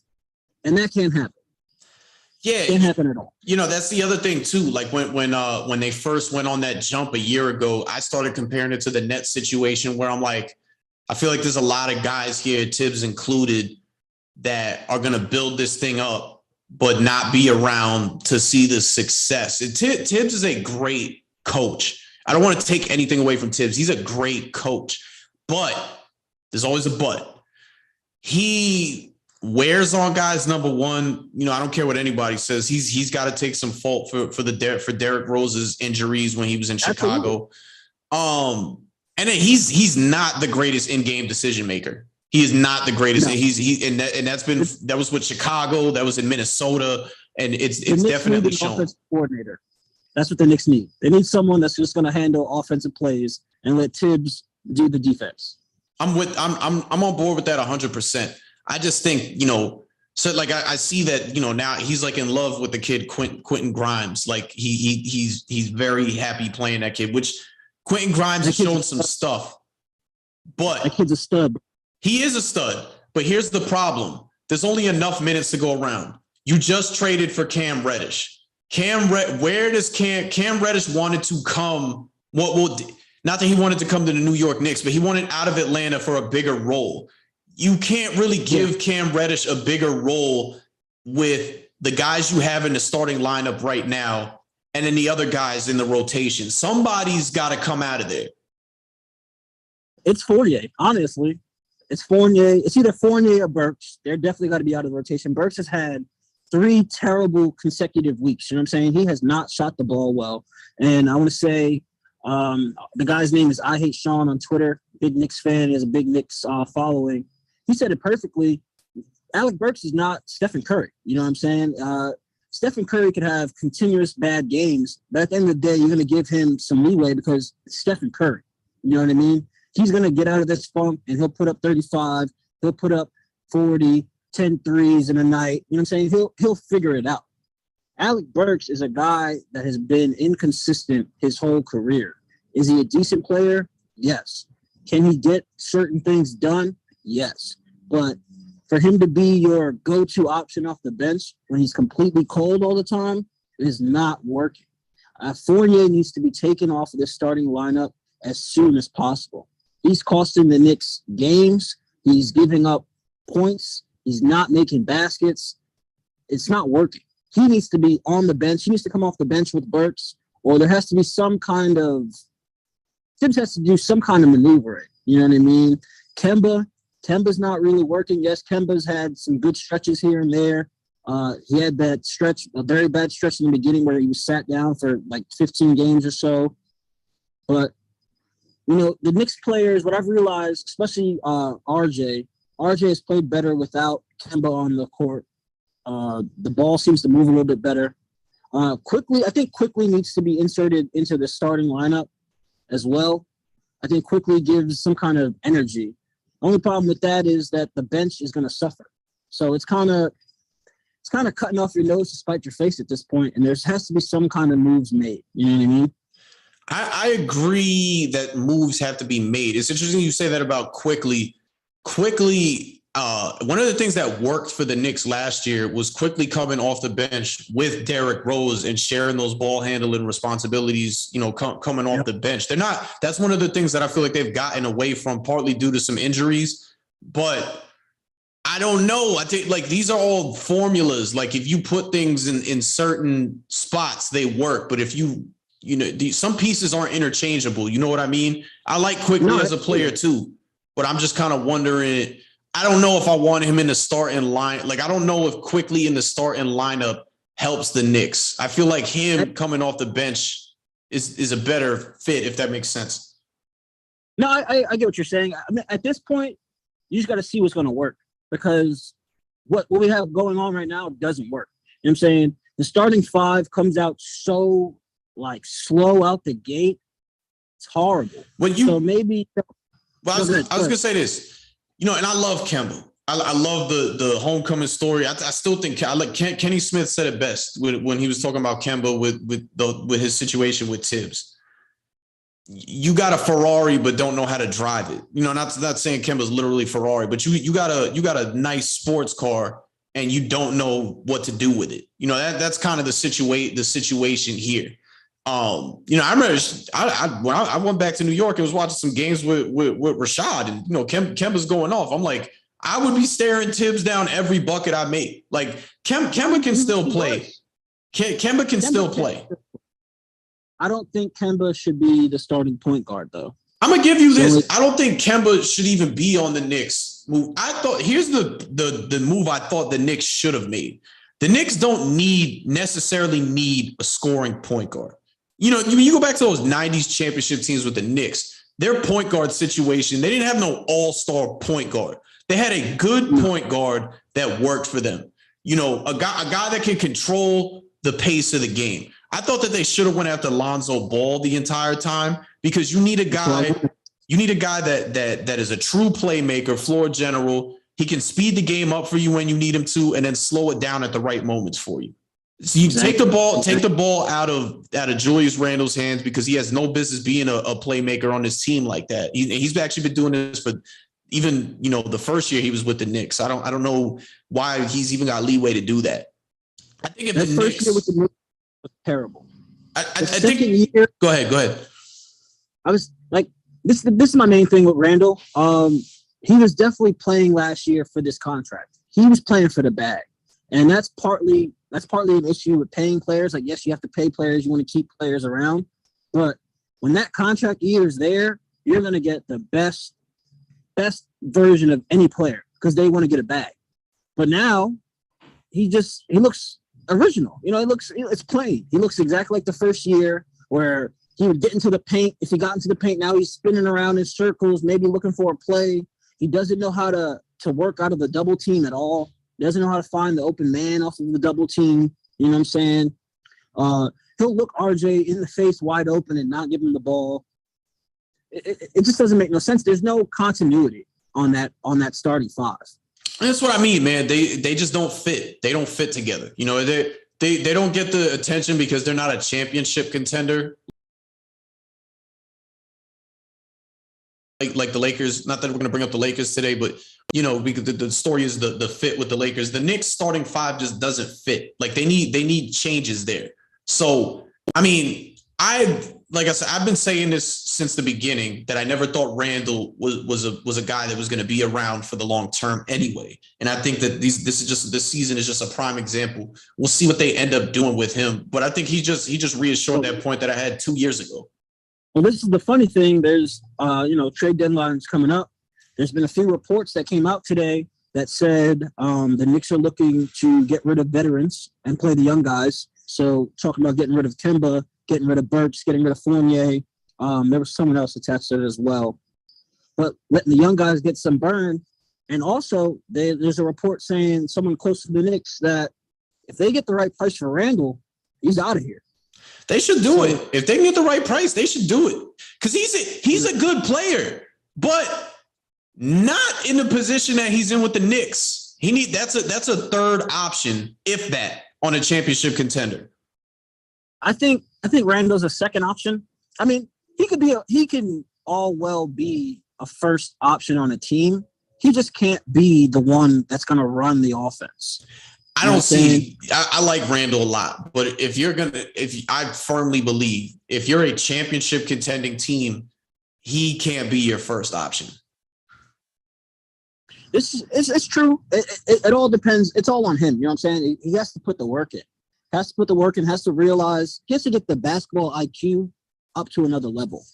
And that can't happen. Yeah, it can't happen at all. That's the other thing too. Like when they first went on that jump a year ago, I started comparing it to the Nets situation where I'm like, I feel like there's a lot of guys here, Tibbs included, that are going to build this thing up, but not be around to see the success. And Tibbs is a great coach. I don't want to take anything away from Tibbs. He's a great coach, but there's always a but. He wears on guys. Number one, I don't care what anybody says. He's got to take some fault for Derrick Rose's injuries when he was in Chicago. And then he's not the greatest in-game decision maker. He is not the greatest. No. That was with Chicago. That was in Minnesota, and it's definitely shown. Coordinator. That's what the Knicks need. They need someone that's just going to handle offensive plays and let Tibbs do the defense. I'm on board with that 100%. I just think, so like I see that, now he's like in love with the kid Quentin Grimes. Like he's very happy playing that kid, which Quentin Grimes has shown some stuff. But that kid's a stud. He is a stud. But here's the problem. There's only enough minutes to go around. You just traded for Cam Reddish. Where does Cam Reddish wanted to come? Not that he wanted to come to the New York Knicks, but he wanted out of Atlanta for a bigger role. You can't really give Cam Reddish a bigger role with the guys you have in the starting lineup right now and then the other guys in the rotation. Somebody's got to come out of there. It's Fournier, honestly. It's Fournier. It's either Fournier or Burks. They're definitely got to be out of the rotation. Burks has had 3 terrible consecutive weeks. You know what I'm saying? He has not shot the ball well. And I want to say the guy's name is I Hate Sean on Twitter. Big Knicks fan. He has a big Knicks following. He said it perfectly. Alec Burks is not Stephen Curry. You know what I'm saying? Stephen Curry could have continuous bad games, but at the end of the day, you're going to give him some leeway because it's Stephen Curry. You know what I mean? He's going to get out of this funk, and he'll put up 35. He'll put up 40, 10 threes in a night. You know what I'm saying? He'll figure it out. Alec Burks is a guy that has been inconsistent his whole career. Is he a decent player? Yes. Can he get certain things done? Yes. But for him to be your go-to option off the bench when he's completely cold all the time, it is not working. Fournier needs to be taken off of this starting lineup as soon as possible. He's costing the Knicks games. He's giving up points. He's not making baskets. It's not working. He needs to be on the bench. He needs to come off the bench with Burks, or there has to be some kind of – Tibbs has to do some kind of maneuvering. You know what I mean? Kemba's not really working. Yes, Kemba's had some good stretches here and there. He had that stretch, a very bad stretch in the beginning where he was sat down for like 15 games or so. But, the Knicks players, what I've realized, especially RJ has played better without Kemba on the court. The ball seems to move a little bit better. I think Quickly needs to be inserted into the starting lineup as well. I think Quickly gives some kind of energy. Only problem with that is that the bench is going to suffer. So it's kind of cutting off your nose to spite your face at this point, and there has to be some kind of moves made. You know what I mean? I agree that moves have to be made. It's interesting you say that about Quickly. Quickly one of the things that worked for the Knicks last year was quickly coming off the bench with Derrick Rose and sharing those ball handling responsibilities, coming off the bench. That's one of the things that I feel like they've gotten away from, partly due to some injuries, but I don't know. I think like these are all formulas. Like if you put things in certain spots, they work. But if some pieces aren't interchangeable. You know what I mean? I like Quickly as a player too, but I'm just kind of wondering. I don't know if I want him in the starting line. Like, I don't know if Quickly in the starting lineup helps the Knicks. I feel like him coming off the bench is a better fit, if that makes sense. No, I get what you're saying. I mean, at this point, you just got to see what's going to work because what we have going on right now doesn't work. You know what I'm saying? The starting five comes out so, like, slow out the gate. It's horrible. So maybe – Well, I was going to say this. And I love Kemba. I love the homecoming story. I still think Kenny Smith said it best when he was talking about Kemba with his situation with Tibbs. You got a Ferrari, but don't know how to drive it. Not saying Kemba's literally Ferrari, but you got a nice sports car and you don't know what to do with it. That's kind of the situation here. I remember when I went back to New York and was watching some games with Rashad and, Kemba's going off. I'm like, I would be staring Tibbs down every bucket I make. Like Kemba can still play. Kemba can still play. I don't think Kemba should be the starting point guard though. I'm going to give you this. I don't think Kemba should even be on the Knicks move. I thought here's the move I thought the Knicks should have made. The Knicks don't necessarily need a scoring point guard. You go back to those 90s championship teams with the Knicks, their point guard situation, they didn't have no all-star point guard. They had a good point guard that worked for them. A guy that can control the pace of the game. I thought that they should have went after Lonzo Ball the entire time because you need a guy that is a true playmaker, floor general. He can speed the game up for you when you need him to, and then slow it down at the right moments for you. So you take the ball out of Julius Randle's hands because he has no business being a playmaker on this team like that. He's actually been doing this for even the first year he was with the Knicks. I don't know why he's even got leeway to do that. I think if the first year with the Knicks was terrible. I think. Year, go ahead. I was like, this is my main thing with Randle. He was definitely playing last year for this contract. He was playing for the bag, and that's partly an issue with paying players. Like, yes, you have to pay players. You want to keep players around. But when that contract year is there, you're going to get the best version of any player because they want to get a bag. But now he looks original. It's plain. He looks exactly like the first year where he would get into the paint. If he got into the paint, now he's spinning around in circles, maybe looking for a play. He doesn't know how to work out of the double team at all. Doesn't know how to find the open man off of the double team. You know what I'm saying? He'll look RJ in the face wide open and not give him the ball. It just doesn't make no sense. There's no continuity on that starting five. That's what I mean, man. They just don't fit. They don't fit together. They don't get the attention because they're not a championship contender. Like the Lakers, not that we're going to bring up the Lakers today, but because the story is the fit with the Lakers. The Knicks starting five just doesn't fit. Like they need changes there. So I mean, like I said, I've been saying this since the beginning that I never thought Randle was a guy that was going to be around for the long term anyway. And I think that this season is just a prime example. We'll see what they end up doing with him, but I think he just reassured that point that I had 2 years ago. Well, this is the funny thing. There's, trade deadlines coming up. There's been a few reports that came out today that said the Knicks are looking to get rid of veterans and play the young guys. So talking about getting rid of Kemba, getting rid of Burks, getting rid of Fournier. There was someone else attached to it as well. But letting the young guys get some burn. And also, there's a report saying someone close to the Knicks that if they get the right price for Randle, he's out of here. They should do it. If they get the right price, they should do it. Because he's a good player, but not in the position that he's in with the Knicks. That's a third option, if that, on a championship contender. I think Randle's a second option. I mean, he can all well be a first option on a team. he just can't be the one that's going to run the offense. I don't see. I like Randall a lot, but I firmly believe if you're a championship contending team, he can't be your first option. It's true. It all depends. It's all on him. You know what I'm saying? He has to put the work in. Has to realize, he has to get the basketball IQ up to another level.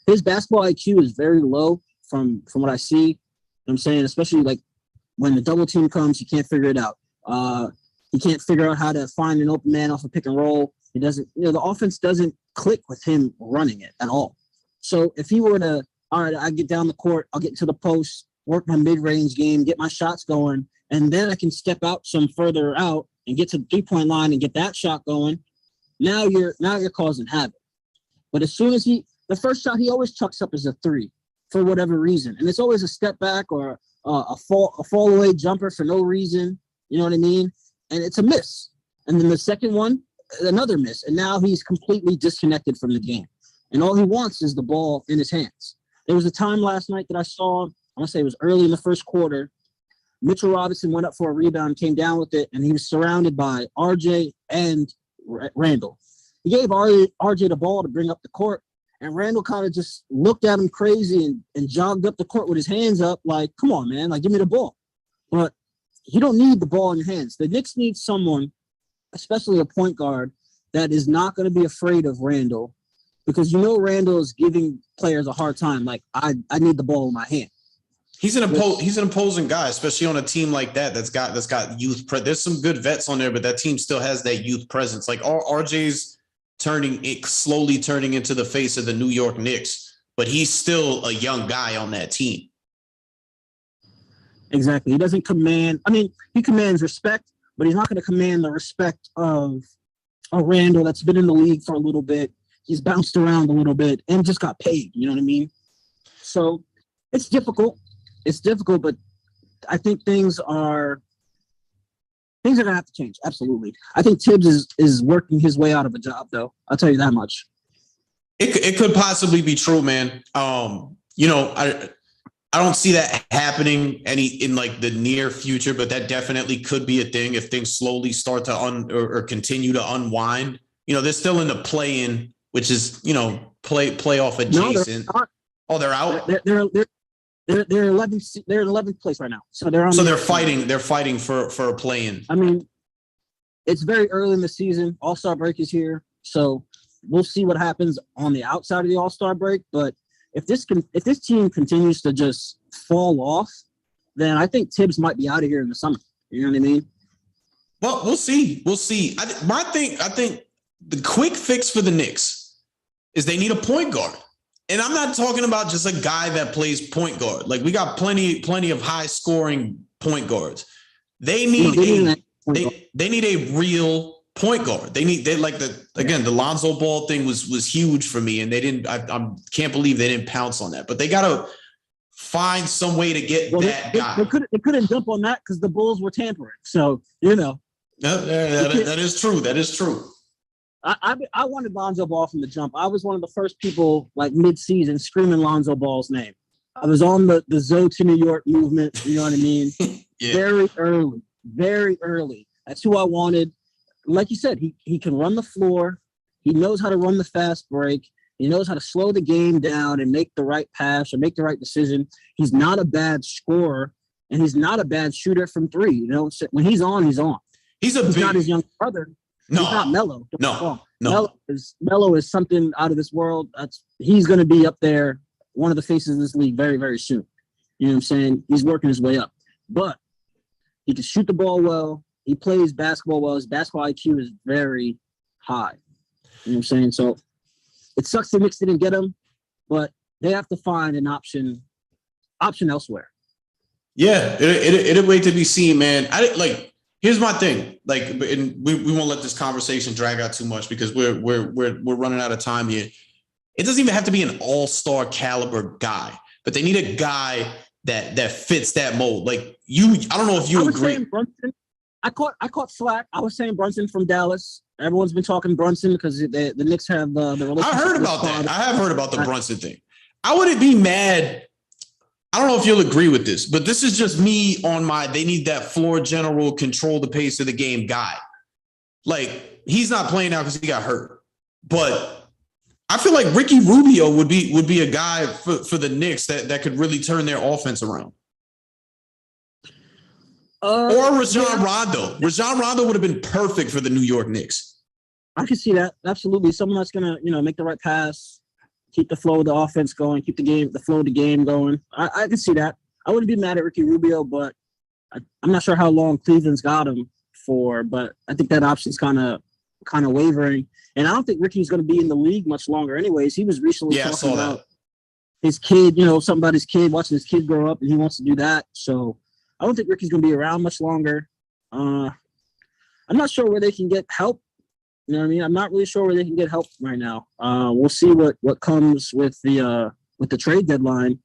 His basketball IQ is very low from what I see. You know what I'm saying? Especially like when the double team comes, he can't figure it out. He can't figure out how to find an open man off a pick and roll. He doesn't, the offense doesn't click with him running it at all. So if he were to, all right, I get down the court, I'll get into the post, work my mid-range game, get my shots going, and then I can step out some further out and get to the three-point line and get that shot going. Now you're causing havoc. But as soon as the first shot he always chucks up is a three for whatever reason, and it's always a step back or a fall away jumper for no reason. You know what I mean? And it's a miss. And then the second one, another miss, and now he's completely disconnected from the game. And all he wants is the ball in his hands. There was a time last night that I saw, I want to say it was early in the first quarter, Mitchell Robinson went up for a rebound, came down with it, and he was surrounded by RJ and Randall. He gave RJ the ball to bring up the court, and Randall kind of just looked at him crazy and jogged up the court with his hands up like, come on, man, like, give me the ball. But you don't need the ball in your hands. The Knicks need someone, especially a point guard, that is not going to be afraid of Randall, because Randall is giving players a hard time. Like, I need the ball in my hand. He's an imposing guy, especially on a team like that that's got youth. There's some good vets on there, but that team still has that youth presence. Like RJ's slowly turning into the face of the New York Knicks, but he's still a young guy on that team. Exactly. He doesn't command. I mean, he commands respect, but he's not going to command the respect of a Randall that's been in the league for a little bit. He's bounced around a little bit and just got paid. You know what I mean? So it's difficult. It's difficult, but I think things are going to have to change. Absolutely. I think Tibbs is working his way out of a job, though. I'll tell you that much. It could possibly be true, man. I don't see that happening in like the near future, but that definitely could be a thing if things slowly start to or continue to unwind. They're still in the play-in, which is, playoff adjacent. No, they're out. They're 11th. They're in 11th place right now. So they're fighting. They're fighting for a play-in. I mean, it's very early in the season. All-Star break is here, so we'll see what happens on the outside of the All-Star break. But if this team continues to just fall off, then I think Tibbs might be out of here in the summer. You know what I mean? Well, we'll see. I think the quick fix for the Knicks is they need a point guard. And I'm not talking about just a guy that plays point guard. Like, we got plenty of high scoring point guards. They need a real point guard. The Lonzo Ball thing was huge for me, and they didn't. I can't believe they didn't pounce on that. But they got to find some way to get that guy. They couldn't jump on that because the Bulls were tampering. So that is true. That is true. I wanted Lonzo Ball from the jump. I was one of the first people, like, mid-season, screaming Lonzo Ball's name. I was on the Zoe to New York movement. You know what I mean? Yeah. Very early. That's who I wanted. Like you said, he can run the floor. He knows how to run the fast break. He knows how to slow the game down and make the right pass or make the right decision. He's not a bad scorer, and he's not a bad shooter from three. When he's on, he's on. He's not his young brother. No, he's not Melo. No. Melo is something out of this world. He's going to be up there, one of the faces of this league very, very soon. You know what I'm saying? He's working his way up. But he can shoot the ball well. He plays basketball well. His basketball IQ is very high. You know what I'm saying? So it sucks the Knicks didn't get him, but they have to find an option elsewhere. Yeah, it'll wait to be seen, man. Here's my thing. And we won't let this conversation drag out too much because we're running out of time here. It doesn't even have to be an all-star caliber guy, but they need a guy that fits that mold. Like, I don't know if you agree. I caught slack. I was saying Brunson from Dallas. Everyone's been talking Brunson because the Knicks have the relationship. I heard about that. I have heard about the Brunson thing. I wouldn't be mad I don't know if you'll agree with this, but this is just me on they need that floor general, control the pace of the game guy. Like, he's not playing now because he got hurt. But I feel like Ricky Rubio would be a guy for the Knicks that could really turn their offense around. Or Rajon Rondo. Rajon Rondo would have been perfect for the New York Knicks. I can see that. Absolutely. Someone that's going to, make the right pass, keep the flow of the offense going, keep the flow of the game going. I can see that. I wouldn't be mad at Ricky Rubio, but I'm not sure how long Cleveland's got him for, but I think that option's kind of wavering. And I don't think Ricky's going to be in the league much longer anyways. He was recently talking about his kid, something about his kid, watching his kid grow up, and he wants to do that. So I don't think Ricky's going to be around much longer. I'm not sure where they can get help. You know what I mean? I'm not really sure where they can get help right now. We'll see what comes with the trade deadline.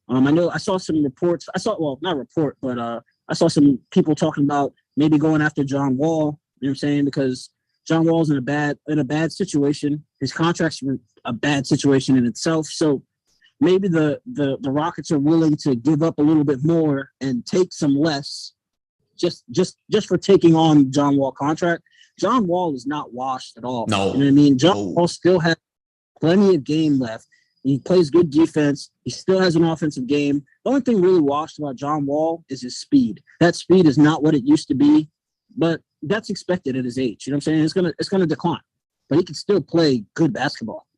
I know I saw some reports. I saw some people talking about maybe going after John Wall. You know what I'm saying? Because John Wall's in a bad situation. His contract's a bad situation in itself. So maybe the Rockets are willing to give up a little bit more and take some less, just for taking on John Wall contract. John Wall is not washed at all. No. You know what I mean? John Wall still has plenty of game left. He plays good defense. He still has an offensive game. The only thing really washed about John Wall is his speed. That speed is not what it used to be, but that's expected at his age. You know what I'm saying? It's gonna decline, but he can still play good basketball.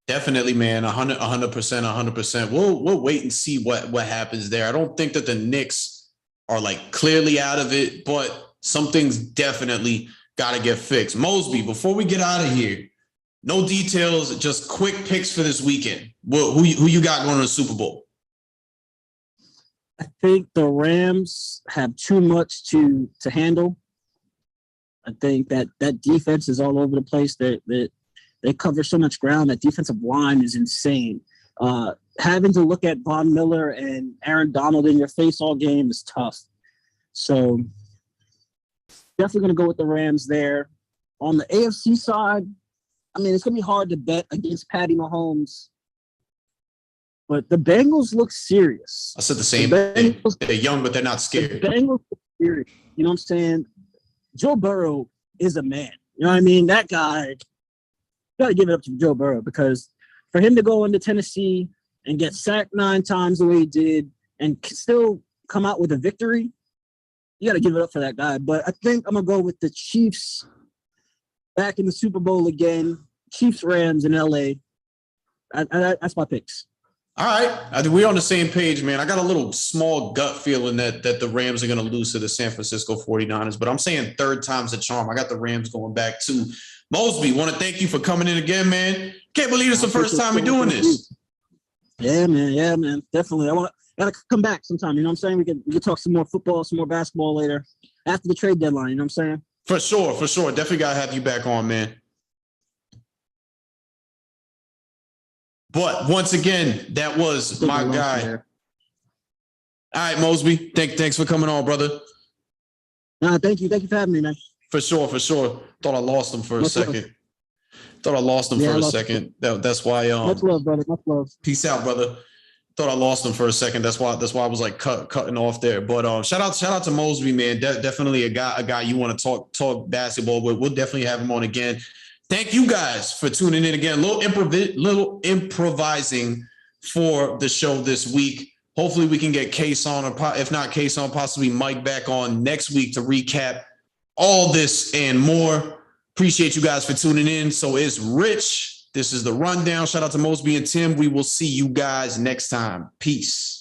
Definitely, man. 100%. We'll wait and see what happens there. I don't think that the Knicks are like clearly out of it, but something's definitely got to get fixed. Mosby, before we get out of here, no details, just quick picks for this weekend. Who you got going to the Super Bowl? I think the Rams have too much to handle. I think that defense is all over the place. They cover so much ground. That defensive line is insane. Having to look at Von Miller and Aaron Donald in your face all game is tough. So definitely going to go with the Rams there. On the AFC side, I mean, it's going to be hard to bet against Patty Mahomes. But the Bengals look serious. I said the same thing. They're young, but they're not scared. The Bengals look serious. You know what I'm saying? Joe Burrow is a man. You know what I mean? That guy, you got to give it up to Joe Burrow, because for him to go into Tennessee and get sacked 9 times the way he did and still come out with a victory, you got to give it up for that guy. But I think I'm going to go with the Chiefs back in the Super Bowl again. Chiefs, Rams in L.A. That's my picks. All right. I think we're on the same page, man. I got a little small gut feeling that the Rams are going to lose to the San Francisco 49ers, but I'm saying third time's a charm. I got the Rams going back too. Mosby, want to thank you for coming in again, man. Can't believe it's the first time we're doing this. Yeah, man. Definitely. Gotta come back sometime. You know what I'm saying? We can talk some more football, some more basketball later after the trade deadline. You know what I'm saying? For sure. Definitely got to have you back on, man. But once again, that was my guy. All right, Mosby. Thanks for coming on, brother. Thank you. Thank you for having me, man. For sure. Thought I lost him for a second. That's why. Much love, brother. Much love. Peace out, brother. Thought I lost him for a second. That's why I was like cutting off there. But shout out to Mosby, man. Definitely a guy you want to talk basketball with. We'll definitely have him on again. Thank you guys for tuning in again. Little improvising for the show this week. Hopefully we can get Kayson, or if not Kayson, possibly Mike back on next week to recap all this and more. Appreciate you guys for tuning in. So it's Rich. This is the Rundown. Shout out to Mosby and Tim. We will see you guys next time. Peace.